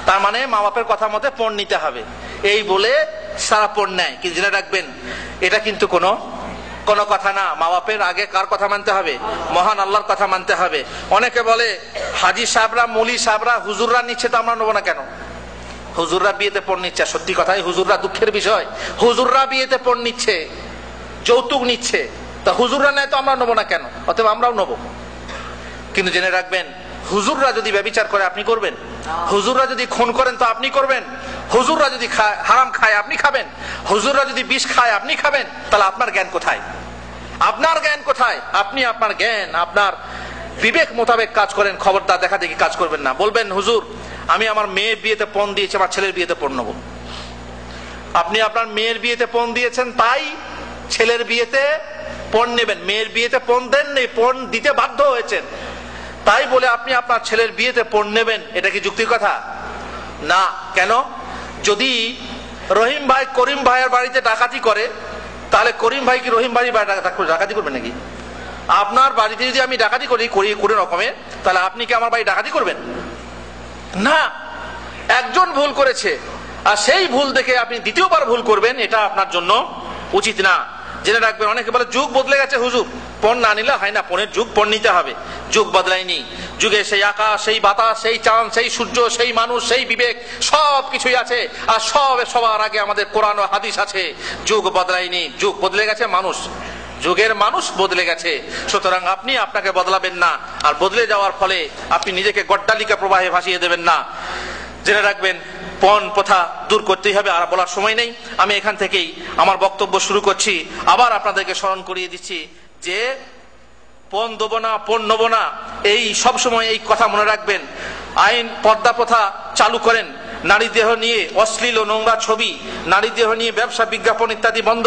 তার মানে মা বাপের কথা মতে পণ নিতে হবে, এই বলে সারা পণ নেয়। কিন্তু জেনে রাখবেন, এটা কিন্তু কোনো কোনো কথা না। মা বাপের আগে কার কথা মানতে হবে? মহান আল্লাহর কথা মানতে হবে। অনেকে বলে হাজি সাহেবরা, মৌলী সাহেবরা, হুজুররা নিচ্ছে তো আমরা নেবো না কেন? হুজুররা বিয়েতে পণ নিচ্ছে, সত্যি কথাই হুজুররা, দুঃখের বিষয়, হুজুররা বিয়েতে পণ নিচ্ছে, যৌতুক নিচ্ছে, তা হুজুররা নেয় তো আমরা নেবো না কেন? অতএব আমরাও নেবো। কিন্তু জেনে রাখবেন, হুজুররা যদি ব্যভিচার করে আপনি করবেন, হুজুররা যদি খুন করেন তো আপনি করবেন, হুজুররা যদি হারাম খায় আপনি খাবেন, হুজুররা যদি বিষ খায় আপনি খাবেন, তাহলে আপনার জ্ঞান কোথায়? আপনার জ্ঞান কোথায়? আপনি আপনার জ্ঞান, আপনার বিবেক মোতাবেক কাজ করেন, খবরদার দেখা দেখি কাজ করবেন না। বলবেন হুজুর আমি আমার মেয়ের বিয়েতে পণ দিয়েছি, আমার ছেলের বিয়েতে পণ নেবো। আপনি আপনার মেয়ের বিয়েতে পণ দিয়েছেন তাই ছেলের বিয়েতে পণ নেবেন। মেয়ের বিয়েতে পণ দেন নেই, পণ দিতে বাধ্য হয়েছেন, তাই বলে আপনি আপনার ছেলের বিয়েতে পণ নেবেন, এটা কি যুক্তির কথা? না। কেন? যদি রহিম ভাই করিম ভাইয়ের বাড়িতে ডাকাতি করে, তাহলে করিম ভাই কি রহিম ভাই ডাকাতি করবেন নাকি? আপনার বাড়িতে যদি আমি ডাকাতি করি কোনো রকমে, তাহলে আপনি কি আমার বাড়ি ডাকাতি করবেন? না। একজন ভুল করেছে আর সেই ভুল দেখে আপনি দ্বিতীয়বার ভুল করবেন, এটা আপনার জন্য উচিত না। জেনে রাখবেন, অনেকে বলে যুগ বদলে গেছে হুজুর, পণ না নিলে হয় না। পণের যুগ, পণ নিতে হবে। যুগ বদলায়নি। যুগে সেই আকাশ, সেই বাতাস, সেই চাঁদ, সেই সূর্য, সেই মানুষ, সেই বিবেক, সব কিছুই আছে। আর সবার আগে আমাদের কোরআন ও হাদিস আছে। যুগ বদলায়নি। যুগ বদলে গেছে, মানুষ, যুগের মানুষ বদলে গেছে। সুতরাং আপনি আপনাকে বদলাবেন না, আর বদলে যাওয়ার ফলে আপনি নিজেকে গড্ডালিকা প্রবাহে ভাসিয়ে দেবেন না। জেনে রাখবেন, পণ প্রথা দূর করতেই হবে। আর বলার সময় নেই, আমি এখান থেকেই আমার বক্তব্য শুরু করছি। আবার আপনাদেরকে স্মরণ করিয়ে দিচ্ছি যে পণ দেবো না, পণ নেবো না, এই সবসময় এই কথা মনে রাখবেন। আইন পর্দা প্রথা চালু করেন, নারী দেহ নিয়ে অশ্লীল ও নোংরা ছবি, নারী দেহ নিয়ে ব্যবসা বিজ্ঞাপন ইত্যাদি বন্ধ।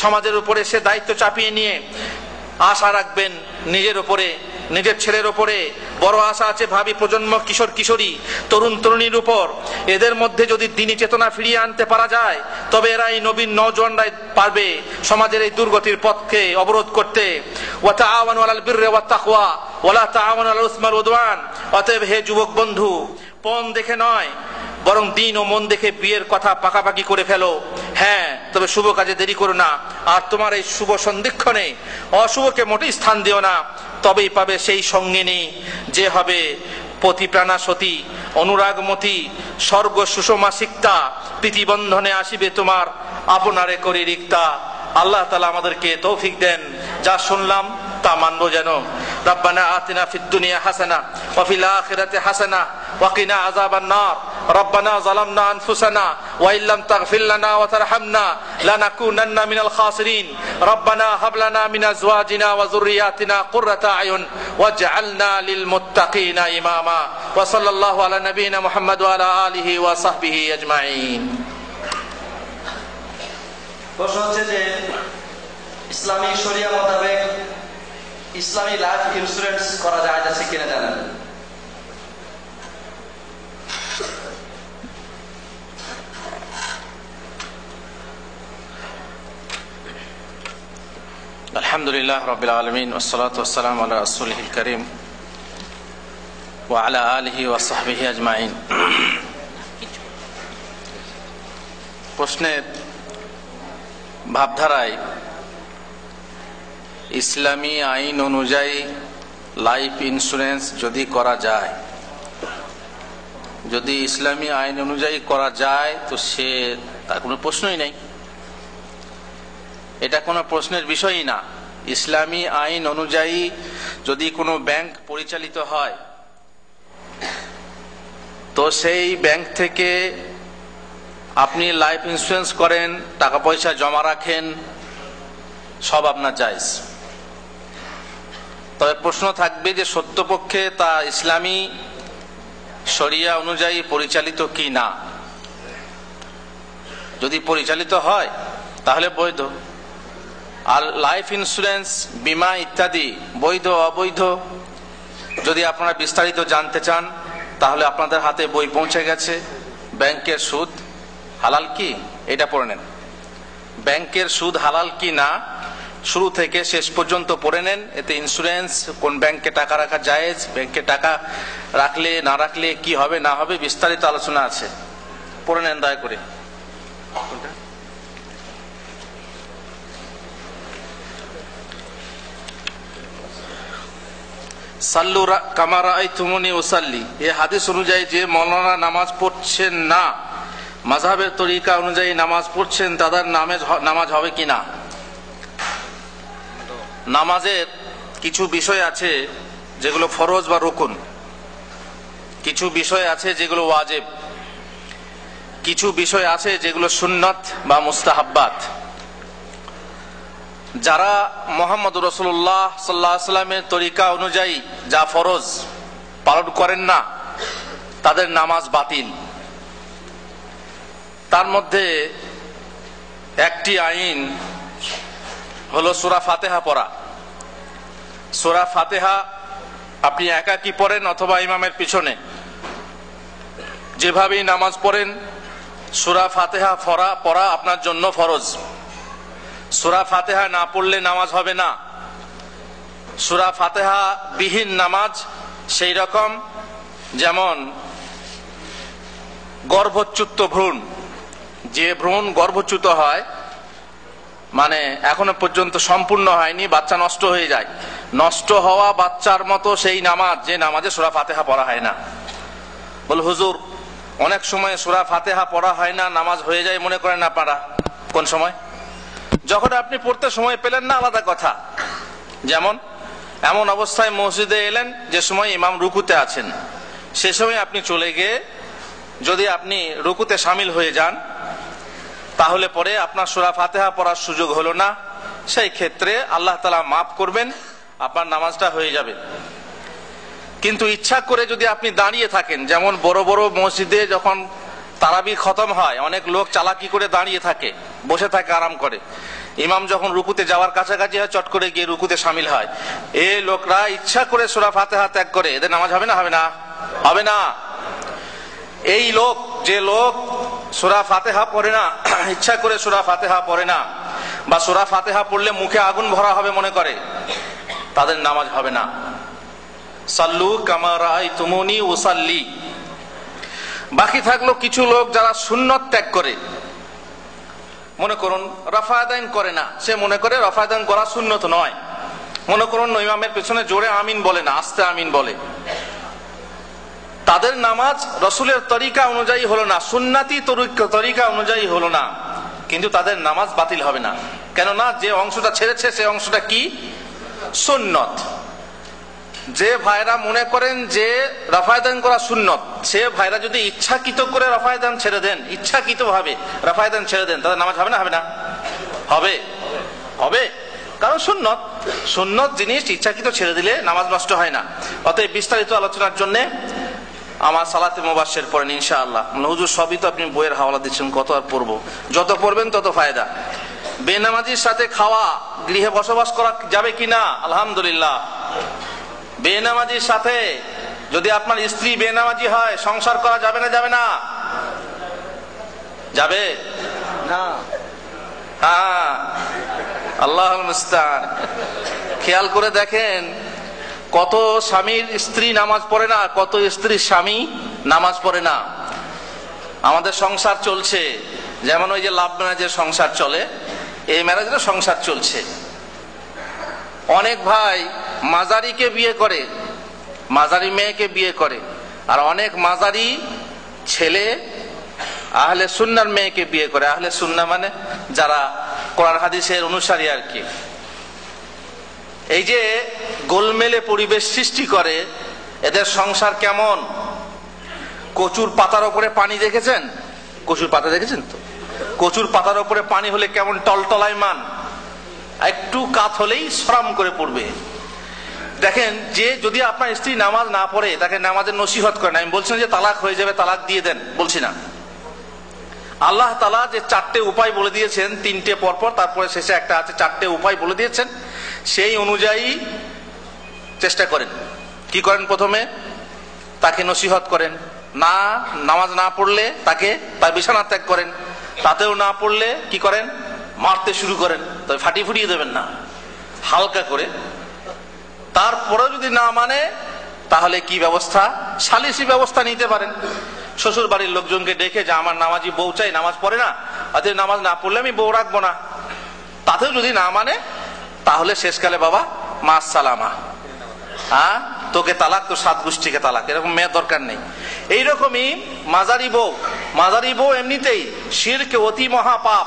সমাজের উপরে সে দায়িত্ব চাপিয়ে নিয়ে আশা রাখবেন নিজের উপরে, নিজের ছেলের উপরে। বড় আশা আছে ভাবি প্রজন্ম, কিশোর কিশোরী, তরুণ তরুণীর উপর। এদের মধ্যে যদি দ্বীনি চেতনা ফিরিয়ে আনতে পারা যায়, তবে এরা এই নবীন নওজোয়ানরাই পারবে সমাজের এই দুর্গতির পথকে অবরোধ করতে। ওয়া তাআওয়ানু আলাল বিররি ওয়াত তাকওয়া ওয়া লা তাআওয়ানু আলাল ইসমি ওয়াল উদওয়ান। অতএব হে যুবক বন্ধু, পণ দেখে নয়, বরং দিন ও মন দেখে বিয়ের কথা পাকাপাকি করে ফেলো। হ্যাঁ, তবে শুভ কাজে দেরি করো না। আর তোমার এই শুভ সন্ধিক্ষণে অশুভকে মোটেই স্থান দিও না। তবেই পাবে সেই সঙ্গিনী যে হবে পতিপ্রাণা সতী, অনুরাগমতী, স্বর্গ সুষমা সিক্তা। প্রীতিবন্ধনে আসিবে তোমার আপনারে করি রিক্তা। আল্লাহ তাআলা আমাদেরকে তৌফিক দেন, যা শুনলাম তা মানবো যেন। রব্বানা আতিনা ফিদ দুনিয়া হাসানা ওয়া ফিল আখিরাতি হাসানা ওয়া কিনা আযাবান নার। রব্বানা যালামনা আনফুসানা ওয়া ইল্লাম তাগফির লানা ওয়া তারহামনা লানাকুনান্না মিনাল খাসিরিন। রব্বানা হাব লানা মিন আজওয়াজিনা ওয়া যুররিয়াতিনা কুররাতা আয়ুন ওয়াজআলনা লিল মুত্তাকিনা ইমামা। ওয়া সাল্লাল্লাহু আলা নবিয়িনা মুহাম্মদ ওয়া আলা আলিহি ওয়া সাহবিহি আজমাইন। প্রশ্ন হচ্ছে যে ইসলামী শরিয়া মোতাবেক ইসলামী লাইফ ইন্স্যুরেন্স করা যায় আছে কিনা জানেন? আলহামদুলিল্লাহ রাব্বিল আলামিন ওয়াসসালাতু ওয়াসসালামু আলা রাসূলিল কারীম ওয়া আলা আলিহি ওয়া সাহবিহি আজমাইন। প্রশ্নের ভাবধারায় ইসলামী আইন অনুযায়ী লাইফ ইন্স্যুরেন্স যদি করা যায়, যদি ইসলামী আইন অনুযায়ী করা যায় তো সে তার কোনো প্রশ্নই নেই, এটা কোনো প্রশ্নের বিষয়ই না। ইসলামী আইন অনুযায়ী যদি কোনো ব্যাংক পরিচালিত হয় তো সেই ব্যাংক থেকে আপনি লাইফ ইন্স্যুরেন্স করেন, টাকা পয়সা জমা রাখেন, সব আপনার জায়েজ। তবে প্রশ্ন থাকবে যে সত্যপক্ষে তা ইসলামী শরিয়া অনুযায়ী পরিচালিত কি না। যদি পরিচালিত হয় তাহলে বৈধ। আর লাইফ ইন্স্যুরেন্স, বীমা ইত্যাদি বৈধ অবৈধ যদি আপনারা বিস্তারিত জানতে চান তাহলে আপনাদের হাতে বই পৌঁছে গেছে। ব্যাংকের সুদ হালাল কি এটা পড়ে নেন। ব্যাংকের সুদ হালাল কি না শুরু থেকে শেষ পর্যন্ত পড়ে নেন। এতে ইন্স্যুরেন্স, কোন ব্যাংকে টাকা রাখা জায়েজ, ব্যাংকে টাকা রাখলে না রাখলে কি হবে না হবে বিস্তারিত আলোচনা আছে, পড়ে নেন দয়া করে। সাল্লু কামা রাআইতুমুনি উসাল্লি, এই হাদিস অনুযায়ী যে মৌলানা নামাজ পড়ছেন না, মাযহাবের তরিকা অনুযায়ী নামাজ পড়ছেন, তাদের নামাজ হবে কিনা? নামাজের কিছু বিষয় আছে যেগুলো ফরজ বা রুকুন, কিছু বিষয় আছে যেগুলো ওয়াজিব, কিছু বিষয় আছে যেগুলো সুন্নত বা মুস্তাহাব্বাত। যারা মুহাম্মদ রাসূলুল্লাহ সাল্লাল্লাহু আলাইহি ওয়াসাল্লামের তরিকা অনুযায়ী যা ফরজ পালন করেন না, তাদের নামাজ বাতিল। তার মধ্যে একটি আইন হলো সূরা ফাতিহা পড়া। সূরা ফাতিহা আপনি একাকী পড়েন অথবা ইমামের পিছনে, যেভাবেই নামাজ পড়েন সূরা ফাতিহা পড়া আপনার জন্য ফরজ। সূরা ফাতিহা না পড়লে নামাজ হবে না। সূরা ফাতিহা বিহীন নামাজ সেই রকম যেমন গর্ভচ্যুত ভ্রূণ, যে ভ্রূণ গর্ভচ্যুত হয় মানে এখনো পর্যন্ত সম্পূর্ণ হয়নি, বাচ্চা নষ্ট হয়ে যায়, নষ্ট হওয়া বাচ্চার মতো সেই নামাজ, যে নামাজে সূরা ফাতিহা পড়া হয় না। বল হুজুর অনেক সময় সূরা ফাতিহা পড়া হয় না, নামাজ হয়ে যায় মনে করেন আপনারা। কোন সময়? যখন আপনি পড়তে সময় পেলেন না আলাদা কথা। যেমন এমন অবস্থায় মসজিদে এলেন যে সময় ইমাম রুকুতে আছেন, সে সময় আপনি চলে গিয়ে যদি আপনি রুকুতে শামিল হয়ে যান, তাহলে পরে আপনার সূরা ফাতিহা পড়ার সুযোগ হলো না, সেই ক্ষেত্রে আল্লাহ তাআলা মাফ করবেন, আপনার নামাজটা হয়ে যাবে। কিন্তু ইচ্ছা করে যদি আপনি দাঁড়িয়ে থাকেন, যেমন বড় বড় মসজিদে যখন তারাবি খতম হয় অনেক লোক চালাকি করে দাঁড়িয়ে থাকে, বসে থাকে আরাম করে, ইমাম যখন রুকুতে যাওয়ার কাছাকাছি হয় চট করে গিয়ে রুকুতে শামিল হয়, এই লোকরা ইচ্ছা করে সূরা ফাতিহা ত্যাগ করে, এদের নামাজ হবে না? হবে না? হবে না। এই লোক, যে লোক সূরা ফাতিহা পড়ে না, ইচ্ছা করে সূরা ফাতিহা পড়ে না, বা সূরা ফাতিহা পড়লে মুখে আগুন ভরা হবে মনে করে, তাদের নামাজ হবে না। সাল্লু কামা রাআইতুমুনি উসাল্লি। বাকি থাকলো কিছু লোক যারা সুন্নত ত্যাগ করে, মনে করুন রাফাদাইন করে না, সে মনে করে রাফাদাইন করা সুন্নত নয়, মনে করুন ইমামের পেছনে জোরে আমিন বলে না, আস্তে আমিন বলে, তাদের নামাজ রাসূলের তরিকা অনুযায়ী হলো না, সুন্নতি তরিকা অনুযায়ী হলো না, কিন্তু তাদের নামাজ বাতিল হবে না। কেননা যে অংশটা ছেড়েছে সে অংশটা কি? সুন্নত। যে ভাইরা মনে করেন যে রাফাদান করা সুন্নত, সে ভাইরা যদি ইচ্ছাকৃত করে রাফাদান ছেড়ে দেন, ইচ্ছাকৃত ভাবে রাফাদান ছেড়ে দেন, তাদের নামাজ হবে না? হবে না? হবে, হবে। কারণ সুন্নত, সুন্নত জিনিস ইচ্ছাকৃত ছেড়ে দিলে নামাজ নষ্ট হয় না। অতএব বিস্তারিত আলোচনার জন্য আমার সালাতে মুবাশশির পড়েন ইনশাআল্লাহ। হুজুর সবই তো আপনি বইয়ের হাওলা দিচ্ছেন, কত আর পড়বো? যত পড়বেন তত ফায়দা। বেনামাজির সাথে খাওয়া, গৃহে বসবাস করা যাবে কিনা? আলহামদুলিল্লাহ। বেনামাজির সাথে যদি আপনার স্ত্রী বেনামাজি হয়, সংসার করা যাবে না? যাবে না? যাবে না। হ্যাঁ, আল্লাহুল মুস্তাআন। খেয়াল করে দেখেন কত স্বামীর স্ত্রী নামাজ পড়ে না, কত স্ত্রীর স্বামী নামাজ পড়ে না। আমাদের সংসার চলছে, যেমন ওই যে লাভ ম্যারেজের সংসার চলে, এই ম্যারেজের সংসার চলছে। অনেক ভাই মাজারিকে বিয়ে করে, মাজারি মেয়েকে বিয়ে করে, আর অনেক মাজারি ছেলে আহলে সুন্নাহর মেয়েকে বিয়ে করে। আহলে সুন্নাহ মানে যারা কোরআন হাদিসের অনুসারী আর কি। এই যে গোলমেলে পরিবেশ সৃষ্টি করে, এদের সংসার কেমন? কচুর পাতার উপরে পানি দেখেছেন? কচুর পাতা দেখেছেন তো? কচুর পাতার উপরে পানি হলে কেমন টলটলায়মান, একটু কাত হলেই সরাম করে পড়বে। দেখেন, যে যদি আপনার স্ত্রী নামাজ না পড়ে তাকে নামাজের নসিহত করেন। আমি বলছি না যে তালাক হয়ে যাবে, তালাক দিয়ে দেন, বলছি না। আল্লাহ তাআলা যে 4টে উপায় বলে দিয়েছেন, 3টে পরপর, তারপরে শেষে একটা আছে, 4টে উপায় বলে দিয়েছেন, সেই অনুযায়ী চেষ্টা করেন। কি করেন? প্রথমে তাকে নসিহত করেন, না নামাজ না পড়লে তাকে তার বিছানা ত্যাগ করেন, তাতেও না পড়লে কি করেন? মারতে শুরু করেন। তবে ফাটিয়ে ফুটিয়ে দেবেন না, হালকা করে। তারপরেও যদি না মানে তাহলে কি ব্যবস্থা? সালিসি ব্যবস্থা নিতে পারেন। শ্বশুর বাড়ির লোকজনকে ডেকে যে আমার নামাজি বউ চাই, নামাজ পড়ে না, অতএব নামাজ না পড়লে আমি বউ রাখবো না। তাতেও যদি না মানে তাহলে শেষকালে বাবা মা সালামা, হ্যাঁ তোকে তালাক, তো 7 গোষ্ঠীকে তালাক, এরকম মেয়ের দরকার নেই। এইরকমই মাজারি বউ এমনিতেই শিরক অতি মহাপাপ।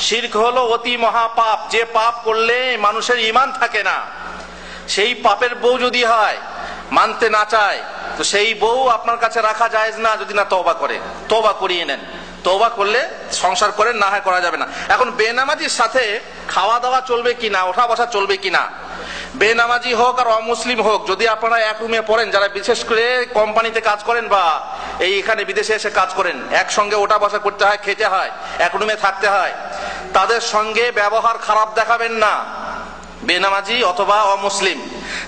শিরক হলো অতি মহাপাপ, যে পাপ করলে মানুষের ঈমান থাকে না। সেই পাপের বউ যদি হয়, মানতে না চায়, তো সেই বউ আপনার কাছে রাখা জায়েজ না, যদি না তওবা করে। তওবা করিয়ে নেন, তওবা করলে সংসার করেন, না হয় করা যাবে না। এখন বেনামাজির সাথে খাওয়া দাওয়া চলবে কিনা, ওঠা বসা চলবে কিনা, বেনামাজি হোক আর অমুসলিম হোক, যদি আপনারা এক রুমে পড়েন, যারা বিশেষ করে কোম্পানিতে কাজ করেন বা এখানে বিদেশে এসে কাজ করেন, একসঙ্গে ওঠা বসা করতে হয়, খেতে হয়, এক রুমে থাকতে হয়, তাদের সঙ্গে ব্যবহার খারাপ দেখাবেন না। বেনামাজি অথবা অমুসলিম,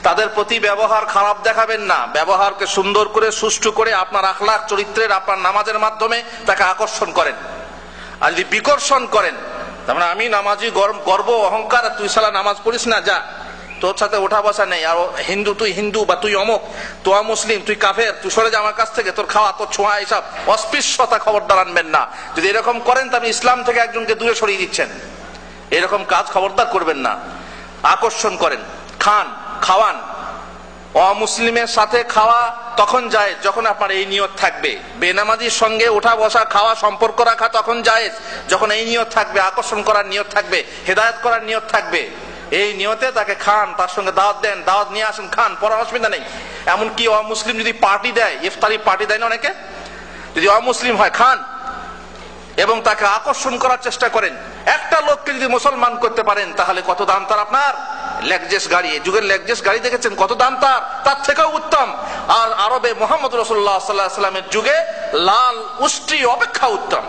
তাদের প্রতি ব্যবহার খারাপ দেখাবেন না। ব্যবহারকে সুন্দর করে, সুষ্ঠু করে আপনার আখলাক চরিত্রের, আপনার নামাজের মাধ্যমে তাকে আকর্ষণ করেন। আর যদি বিকর্ষণ করেন, তার মানে আমি নামাজি গর্ব অহংকার, তুই শালা নামাজ পড়িস না, যা, তোর সাথে ওঠা বসা নেই, আর হিন্দু তুই হিন্দু, বা তুই অমুক, তো মুসলিম তুই কাফের, তুই সরে যা আমার কাছ থেকে, তোর খাওয়া তোর ছোঁয়া, এইসব অস্পৃশ্যতা খবরদার আনবেন না। যদি এরকম করেন তো আপনি ইসলাম থেকে একজনকে দূরে সরিয়ে দিচ্ছেন। এরকম কাজ খবরদার করবেন না। আকর্ষণ করেন, খাওয়ান। অমুসলিমের সাথে খাওয়া তখন জায়েজ যখন আপনার এই নিয়ত থাকবে। বেনামাজির সঙ্গে ওঠা বসা, খাওয়া, সম্পর্ক রাখা তখন জায়েজ যখন এই নিয়ত থাকবে, আকর্ষণ করার নিয়ত থাকবে, হেদায়েত করার নিয়ত থাকবে। এই নিয়তে তাকে খান, তার সঙ্গে দাওয়াত দেন, দাওয়াত নিয়ে আসেন, খান, পড়ার অসুবিধা নেই। এমনকি অমুসলিম যদি পার্টি দেয়, ইফতারি পার্টি দেয় না অনেকে, যদি অমুসলিম হয় খান এবং তাকে আকর্ষণ করার চেষ্টা করেন। একটা লোককে যদি মুসলমান করতে পারেন তাহলে কত দাম তার আপনার। লেকজেস গাড়ি, যুগের লেকজেস গাড়ি দেখেছেন, কত দাম তার থেকেও উত্তম। আর আরবে মুহাম্মদ রাসূলুল্লাহ সাল্লাল্লাহু আলাইহি ওয়াসাল্লামের যুগে লাল উষ্ট্রি অপেক্ষা উত্তম।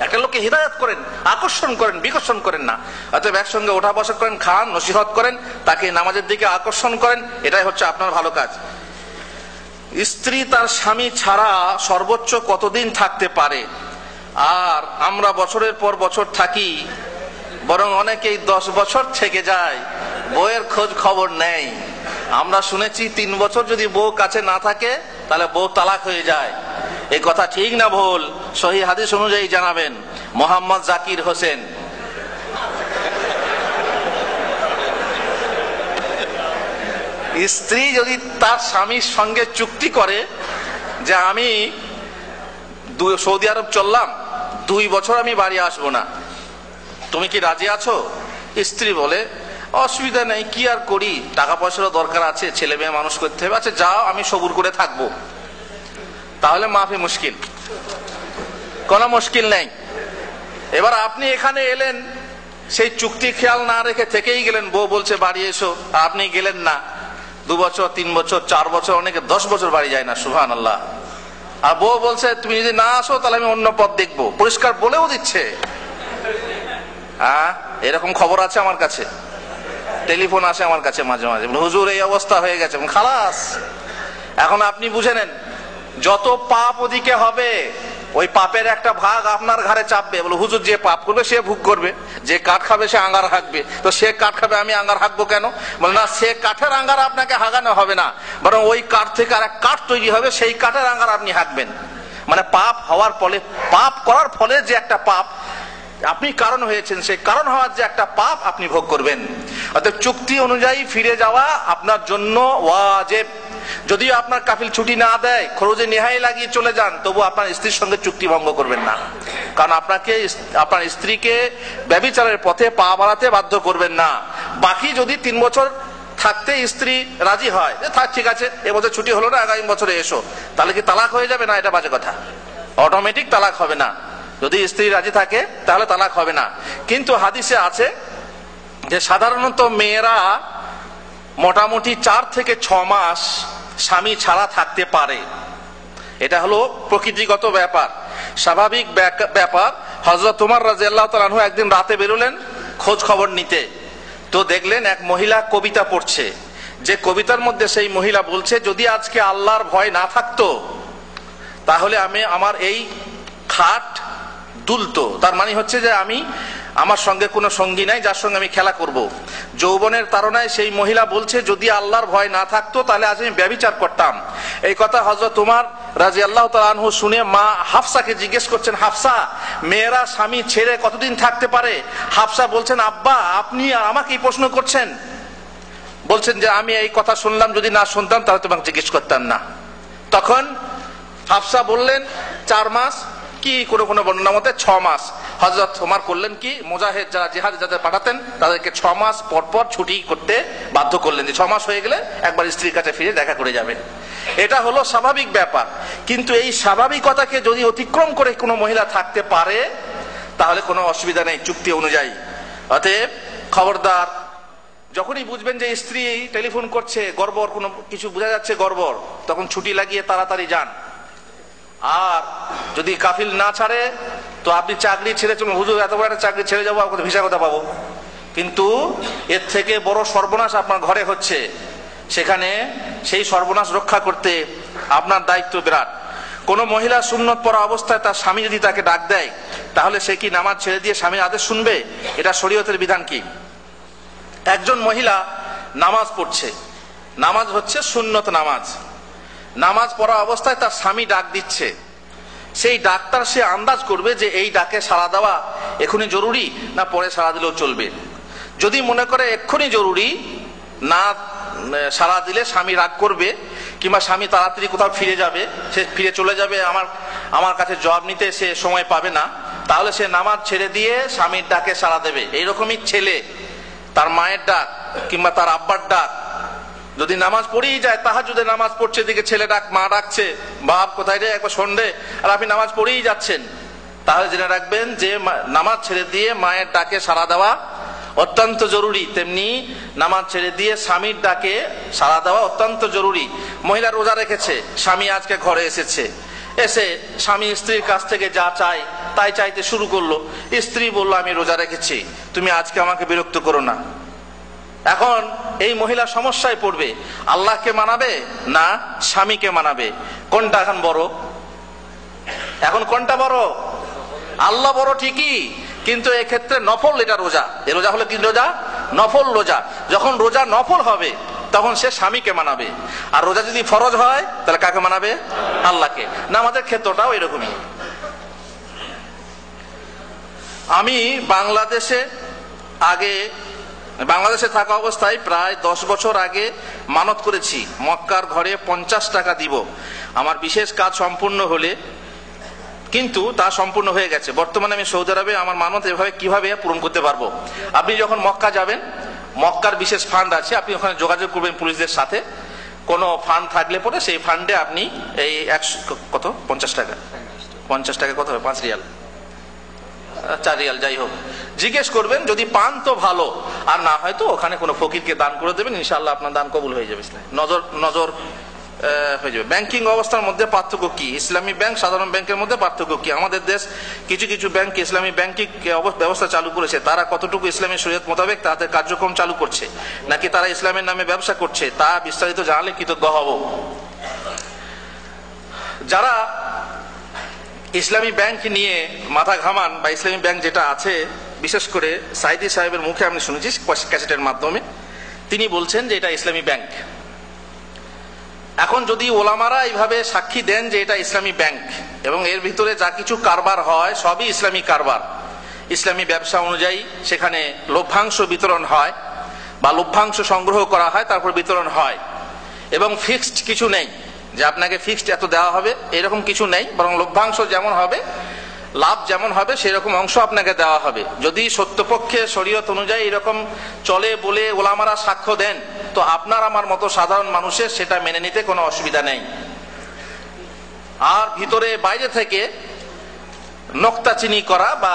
একটা লোককে হিদায়াত করেন, আকর্ষণ করেন, বিকর্ষণ করেন না। অতএব একসঙ্গে ওঠা বসা করেন, খান, নসিহত করেন, তাকে নামাজের দিকে আকর্ষণ করেন, এটাই হচ্ছে আপনার ভালো কাজ। স্ত্রী তার স্বামী ছাড়া সর্বোচ্চ কতদিন থাকতে পারে? আর আমরা বছরের পর বছর থাকি, বরং অনেকেই 10 বছর থেকে যায়, বউয়ের খোঁজ খবর নেই। আমরা শুনেছি 3 বছর যদি বউ কাছে না থাকে তাহলে বউ তালাক হয়ে যায়। এই কথা ঠিক না ভুল? সহিহ হাদিস অনুযায়ী জানাবেন। মোহাম্মদ জাকির হোসেন। স্ত্রী যদি তার স্বামীর সঙ্গে চুক্তি করে যে আমি সৌদি আরব চললাম, 2 বছর আমি বাড়ি আসবো না, তুমি কি রাজি আছো? স্ত্রী বলে অসুবিধা নেই, কি আর করি, টাকা পয়সারও দরকার আছে, ছেলে মেয়ে মানুষ করতে হবে, আচ্ছা যাও, আমি সবুর করে থাকবো। তাহলে মাফি মুশকিল, কোনো মুশকিল নেই। এবার আপনি এখানে এলেন, সেই চুক্তি খেয়াল না রেখে থেকেই গেলেন, বউ বলছে বাড়ি এসো, আপনি গেলেন না। 2 বছর, 3 বছর, 4 বছর, অনেকে 10 বছর বাড়ি যায় না, সুবহানাল্লাহ। আর বউ বলছে তুমি যদি না আসো তাহলে আমি অন্য পথ দেখবো, পরিষ্কার বলেও দিচ্ছে। এরকম খবর আছে আমার কাছে, টেলিফোন আসে আমার কাছে মাঝে মাঝে, হুজুর এই অবস্থা হয়ে গেছে, খালাস। এখন আপনি বুঝে নেন, যত পাপ ওদিকে হবে ওই পাপের একটা ভাগ আপনার ঘাড়ে চাপবে। বলে হুজুর যে পাপ করবে সে ভোগ করবে, যে কাঠ খাবে সে আঙ্গার হাঁকবে। তো সে কাঠ খাবে, আমি আঙ্গার হাঁকবো কেন? বলে না, সে কাঠের আঙ্গার আপনাকে হাঁকানো হবে না, বরং ওই কাঠ থেকে আর এক কাঠ তৈরি হবে, সেই কাঠের আঙ্গার আপনি হাঁকবেন। মানে পাপ হওয়ার ফলে, পাপ করার ফলে যে একটা পাপ আপনি কারণ হয়েছেন, সেই কারণ হওয়ার যে একটা পাপ আপনি ভোগ করবেন। অর্থাৎ চুক্তি অনুযায়ী ফিরে যাওয়া আপনার জন্য ওয়াজিব। যদিও আপনার কাফিল ছুটি না দেয়, খরচে নেহাই লাগিয়ে চলে যান, তবু আপনার স্ত্রীর সঙ্গে চুক্তি ভঙ্গ করবেন না। কারণ আপনার স্ত্রীকে ব্যভিচারের পথে পা বাড়াতে বাধ্য করবেন না। বাকি যদি 3 বছর থাকতে স্ত্রী রাজি হয়, থাক ঠিক আছে, এবছর ছুটি হলো না, আগামী বছরে এসো, তাহলে কি তালাক হয়ে যাবে? না, এটা বাজে কথা। অটোমেটিক তালাক হবে না। যদি স্ত্রী রাজি থাকে তাহলে তালাক হবে না। কিন্তু হাদিসে আছে যে সাধারণত মেয়েরা মোটামুটি 4 থেকে 6 মাস স্বামী ছাড়া থাকতে পারে। এটা হলো প্রকৃতিগত ব্যাপার, স্বাভাবিক ব্যাপার। হযরত ওমর রাদিয়াল্লাহু তাআলা আনহু একদিন রাতে বেরোলেন খোঁজ খবর নিতে, তো দেখলেন এক মহিলা কবিতা পড়ছে। যে কবিতার মধ্যে সেই মহিলা বলছে, যদি আজকে আল্লাহর ভয় না থাকতো তাহলে আমি আমার এই খাট দুলতো। তার মানে হচ্ছে যে আমার সঙ্গে কোনো সঙ্গী নাই যার সঙ্গে আমি খেলা করব। যৌবনের তাড়নায় সেই মহিলা বলছে, যদি আল্লাহর ভয় না থাকতো তাহলে আজ আমি ব্যভিচার করতাম। এই কথা হযরত উমর রাদিয়াল্লাহু তাআলা আনহু শুনে মা হাফসাকে জিজ্ঞেস করছেন, হাফসা, মেয়েরা স্বামী ছেড়ে কতদিন থাকতে পারে? হাফসা বলছেন, আব্বা আপনি আমাকেই প্রশ্ন করছেন? বলছেন যে আমি এই কথা শুনলাম, যদি না শুনতাম তাহলে তোমাকে জিজ্ঞেস করতাম না। তখন হাফসা বললেন 4 মাস, কি কোনো কোনো বর্ণনা মতে 6 মাস। হযরত ওমর করলেন কি, মুজাহিদ যারা জিহাদে যাদের পাঠাতেন তাদেরকে 6 মাস পর পর ছুটি করতে বাধ্য করলেন, যে 6 মাস হয়ে গেলে একবার স্ত্রীর কাছে ফিরে দেখা করে যাবেন। এটা হলো স্বাভাবিক ব্যাপার। কিন্তু এই স্বাভাবিকতাকে যদি অতিক্রম করে কোনো মহিলা থাকতে পারে তাহলে কোনো অসুবিধা নেই চুক্তি অনুযায়ী। অতএব খবরদার, যখনই বুঝবেন যে স্ত্রী টেলিফোন করছে, গড়বড় কোনো কিছু বোঝা যাচ্ছে গড়বড়, তখন ছুটি লাগিয়ে তাড়াতাড়ি যান। আর যদি কাফিল না ছাড়ে তো আপনি চাকরি ছেড়ে চলুন, হুজুর এত বড় একটা চাকরি ছেড়ে যাবো, আপনার ভিসা কথা পাবো। কিন্তু এর থেকে বড় সর্বনাশ আপনার ঘরে হচ্ছে, সেখানে সেই সর্বনাশ রক্ষা করতে আপনার দায়িত্ব বিরাট। কোন মহিলা সুন্নত পড়া অবস্থায় তার স্বামী যদি তাকে ডাক দেয়, তাহলে সে কি নামাজ ছেড়ে দিয়ে স্বামীর আদেশ শুনবে? এটা শরীয়তের বিধান কি? একজন মহিলা নামাজ পড়ছে, নামাজ হচ্ছে সুন্নত নামাজ, নামাজ পড়া অবস্থায় তার স্বামী ডাক দিচ্ছে, সেই ডাক্তার সে আন্দাজ করবে যে এই ডাকে সাড়া দেওয়া এখনই জরুরি না পরে সাড়া দিলেও চলবে। যদি মনে করে এক্ষুনি জরুরি, না সাড়া দিলে স্বামী রাগ করবে কিংবা স্বামী তাড়াতাড়ি কোথাও ফিরে যাবে, সে ফিরে চলে যাবে, আমার কাছে জবাব নিতে সে সময় পাবে না, তাহলে সে নামাজ ছেড়ে দিয়ে স্বামীর ডাকে সাড়া দেবে। এইরকমই ছেলে তার মায়ের ডাক কিংবা তার আব্বার ডাক যদি নামাজ পড়েই যায়, তাহাজ্জুদে নামাজ পড়ছে, দিকে ছেলে ডাক, মা ডাকছে, বাপ কোথায় রে, একবার সন্ধ্যে, আর আপনি নামাজ পড়েই যাচ্ছেন, তাহলে জেনে রাখবেন যে নামাজ ছেড়ে দিয়ে মায়ের ডাকে সাড়া দেওয়া অত্যন্ত জরুরি। তেমনি নামাজ ছেড়ে দিয়ে স্বামীর ডাকে সাড়া দেওয়া অত্যন্ত জরুরি। মহিলা রোজা রেখেছে, স্বামী আজকে ঘরে এসেছে, এসে স্বামী স্ত্রীর কাছ থেকে যা চায় তাই চাইতে শুরু করলো। স্ত্রী বলল, আমি রোজা রেখেছি, তুমি আজকে আমাকে বিরক্ত করো না। এখন এই মহিলা সমস্যায় পড়বে, আল্লাহকে মানাবে না স্বামীকে মানাবে? কোনটা এখন বড়? এখন কোনটা বড়? আল্লাহ বড় ঠিকই, কিন্তু এক্ষেত্রে নফল, এটা রোজা, এ রোজা হলো কি রোজা? নফল রোজা। যখন রোজা নফল হবে তখন সে স্বামীকে মানাবে, আর রোজা যদি ফরজ হয় তাহলে কাকে মানাবে? আল্লাহকে। না, আমাদের ক্ষেত্রটাও এরকমই। আমি বাংলাদেশে থাকা অবস্থায় প্রায় 10 বছর আগে মানত করেছি, মক্কার ঘরে 50 টাকা দিব আমার বিশেষ কাজ সম্পূর্ণ হলে, কিন্তু তা সম্পূর্ণ হয়ে গেছে। বর্তমানে আমি সৌদি আরবে, আমার মানত এভাবে কিভাবে পূরণ করতে পারবো? আপনি যখন মক্কা যাবেন, মক্কার বিশেষ ফান্ড আছে, আপনি ওখানে যোগাযোগ করবেন পুলিশদের সাথে, কোনো ফান্ড থাকলে পরে সেই ফান্ডে আপনি এই 50 টাকা, 50 টাকা কত হবে? 5 রিয়াল, 4 রিয়াল, যাই হোক, জিজ্ঞেস করবেন, যদি পান তো ভালো, আর না হয় তো ওখানে কোনো ফকিরকে দান করে দেবেন, ইনশাআল্লাহ আপনার দান কবুল হয়ে যাবে, নজর হয়ে যাবে। ব্যাংকিং অবস্থার মধ্যে পার্থক্য কি? ইসলামী ব্যাংক সাধারণ ব্যাংকের মধ্যে পার্থক্য কি? আমাদের দেশ কিছু কিছু ব্যাংক ইসলামী ব্যাংকিং ব্যবস্থা চালু করেছে, তারা কতটুকু ইসলামী শরীয়ত মোতাবেক তাদের কার্যক্রম চালু করছে, নাকি তারা ইসলামের নামে ব্যবসা করছে, তা বিস্তারিত জানালে কৃতজ্ঞ হব। যারা ইসলামী ব্যাংক নিয়ে মাথা ঘামান, বা ইসলামী ব্যাংক যেটা আছে, বিশেষ করে সাইদি সাহেবের মুখে আমি শুনেছি ক্যাসেটের মাধ্যমে, তিনি বলছেন যে এটা ইসলামী ব্যাংক। এখন যদি ওলামারা এইভাবে সাক্ষী দেন যে এটা ইসলামী ব্যাংক এবং এর ভিতরে যা কিছু কারবার হয় সবই ইসলামী কারবার, ইসলামী ব্যবসা অনুযায়ী সেখানে লভ্যাংশ বিতরণ হয় বা লভ্যাংশ সংগ্রহ করা হয়, তারপর বিতরণ হয়, এবং ফিক্সড কিছু নেই যে আপনাকে ফিক্সড এত দেওয়া হবে, এরকম কিছু নেই, বরং লভ্যাংশ যেমন হবে, লাভ যেমন হবে সেরকম অংশ আপনাকে দেওয়া হবে। যদি সত্যপক্ষে শরীয়ত অনুযায়ী এরকম চলে বলে ওলামারা সাক্ষ্য দেন, তো আপনার আমার মতো সাধারণ মানুষের সেটা মেনে নিতে কোনো অসুবিধা নেই। আর ভিতরে বাইরে থেকে নক্তাচিনি করা বা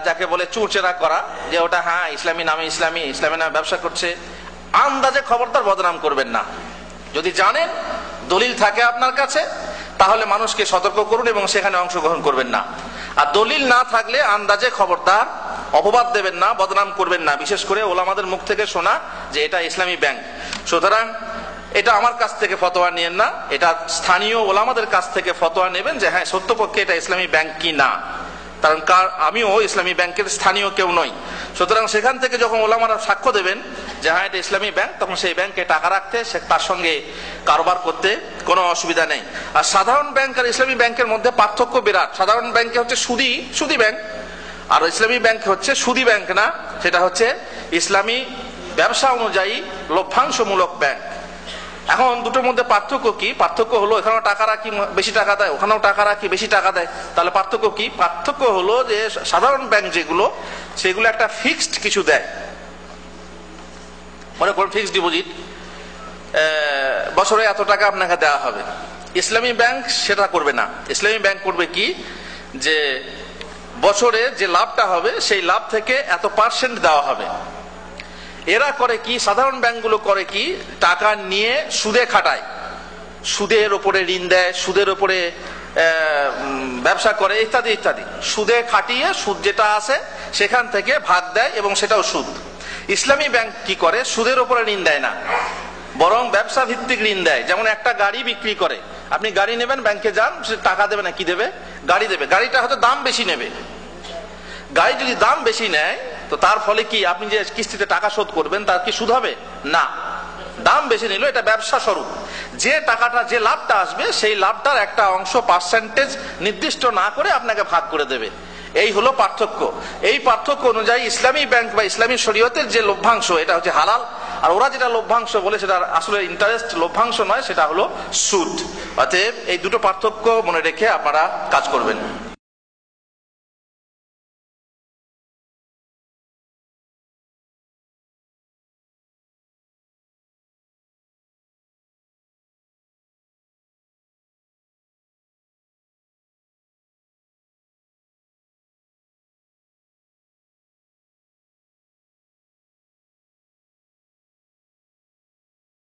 যাকে বলে চুরচেরা করা, যে ওটা হ্যাঁ ইসলামী নামে ব্যবসা করছে, আন্দাজে খবরদার বদনাম করবেন না। যদি জানেন, দলিল থাকে আপনার কাছে, তাহলে মানুষকে সতর্ক করুন এবং সেখানে অংশগ্রহণ করবেন না। আর দলিল না থাকলে আন্দাজে খবরদার অপবাদ দেবেন না, বদনাম করবেন না, বিশেষ করে ওলামাদের মুখ থেকে শোনা যে এটা ইসলামী ব্যাংক। সুতরাং এটা আমার কাছ থেকে ফতোয়া নিয়েন না, এটা স্থানীয় ওলামাদের কাছ থেকে ফতোয়া নেবেন যে হ্যাঁ সত্যপক্ষে এটা ইসলামী ব্যাংক কি না। কারণ আমিও ইসলামী ব্যাংকের স্থানীয় কেউ নই। সুতরাং সেখান থেকে যখন ওলামারা সাক্ষ্য দেবেন যে হ্যাঁ এটা ইসলামী ব্যাংক, তখন সেই ব্যাংকে টাকা রাখতে, তার সঙ্গে কারবার করতে কোনো অসুবিধা নেই। আর সাধারণ ব্যাংক আর ইসলামী ব্যাংকের মধ্যে পার্থক্য বিরাট। সাধারণ ব্যাংকে হচ্ছে সুদি ব্যাংক, আর ইসলামী ব্যাংক হচ্ছে সুদি ব্যাংক না, সেটা হচ্ছে ইসলামী ব্যবসা অনুযায়ী লভ্যাংশমূলক ব্যাংক। এখন দুটোর মধ্যে পার্থক্য কি? পার্থক্য হলো এখানেও টাকা রাখি বেশি টাকা দেয়, ওখানেও টাকা রাখি বেশি টাকা দেয়। তাহলে পার্থক্য কি? পার্থক্য হলো যে সাধারণ ব্যাংক যেগুলো, সেগুলো একটা ফিক্সড কিছু দেয়। মনে করুন ফিক্সড ডিপোজিট, বছরে এত টাকা আপনাকে দেওয়া হবে। ইসলামী ব্যাংক সেটা করবে না। ইসলামী ব্যাংক করবে কি, যে বছরে যে লাভটা হবে সেই লাভ থেকে এত % দেওয়া হবে। এরা করে কি, সাধারণ ব্যাংকগুলো করে কি, টাকা নিয়ে সুদে খাটায়, সুদের উপরে ঋণ দেয়, সুদের উপরে ব্যবসা করে, ইত্যাদি ইত্যাদি। সুদে খাটিয়ে সুদ যেটা আছে সেখান থেকে ভাগ দেয় এবং সেটাও সুদ। ইসলামী ব্যাংক কি করে, সুদের উপরে ঋণ দেয় না, বরং ব্যবসা ভিত্তিক ঋণ দেয়। যেমন একটা গাড়ি বিক্রি করে, আপনি গাড়ি নেবেন, ব্যাংকে যান, সে টাকা দেবে না, কি দেবে? গাড়ি দেবে। গাড়িটা হয়তো দাম বেশি নেবে। গাড়ি যদি দাম বেশি নেয় তো তার ফলে কি, আপনি যে কিস্তিতে টাকা শোধ করবেন তার কি সুদ হবে? না, দাম বেশি নিল, এটা ব্যবসা স্বরূপ। যে টাকাটা, যে লাভটা আসবে সেই লাভটার একটা অংশ % নির্দিষ্ট না করে আপনাকে ভাগ করে দেবে। এই হলো পার্থক্য। এই পার্থক্য অনুযায়ী ইসলামী ব্যাংক বা ইসলামী শরীয়তের যে লভ্যাংশ, এটা হচ্ছে হালাল। আর ওরা যেটা লভ্যাংশ বলে সেটা আসলে ইন্টারেস্ট, লভ্যাংশ নয়, সেটা হলো সুদ। অতএব এই দুটো পার্থক্য মনে রেখে আপনারা কাজ করবেন।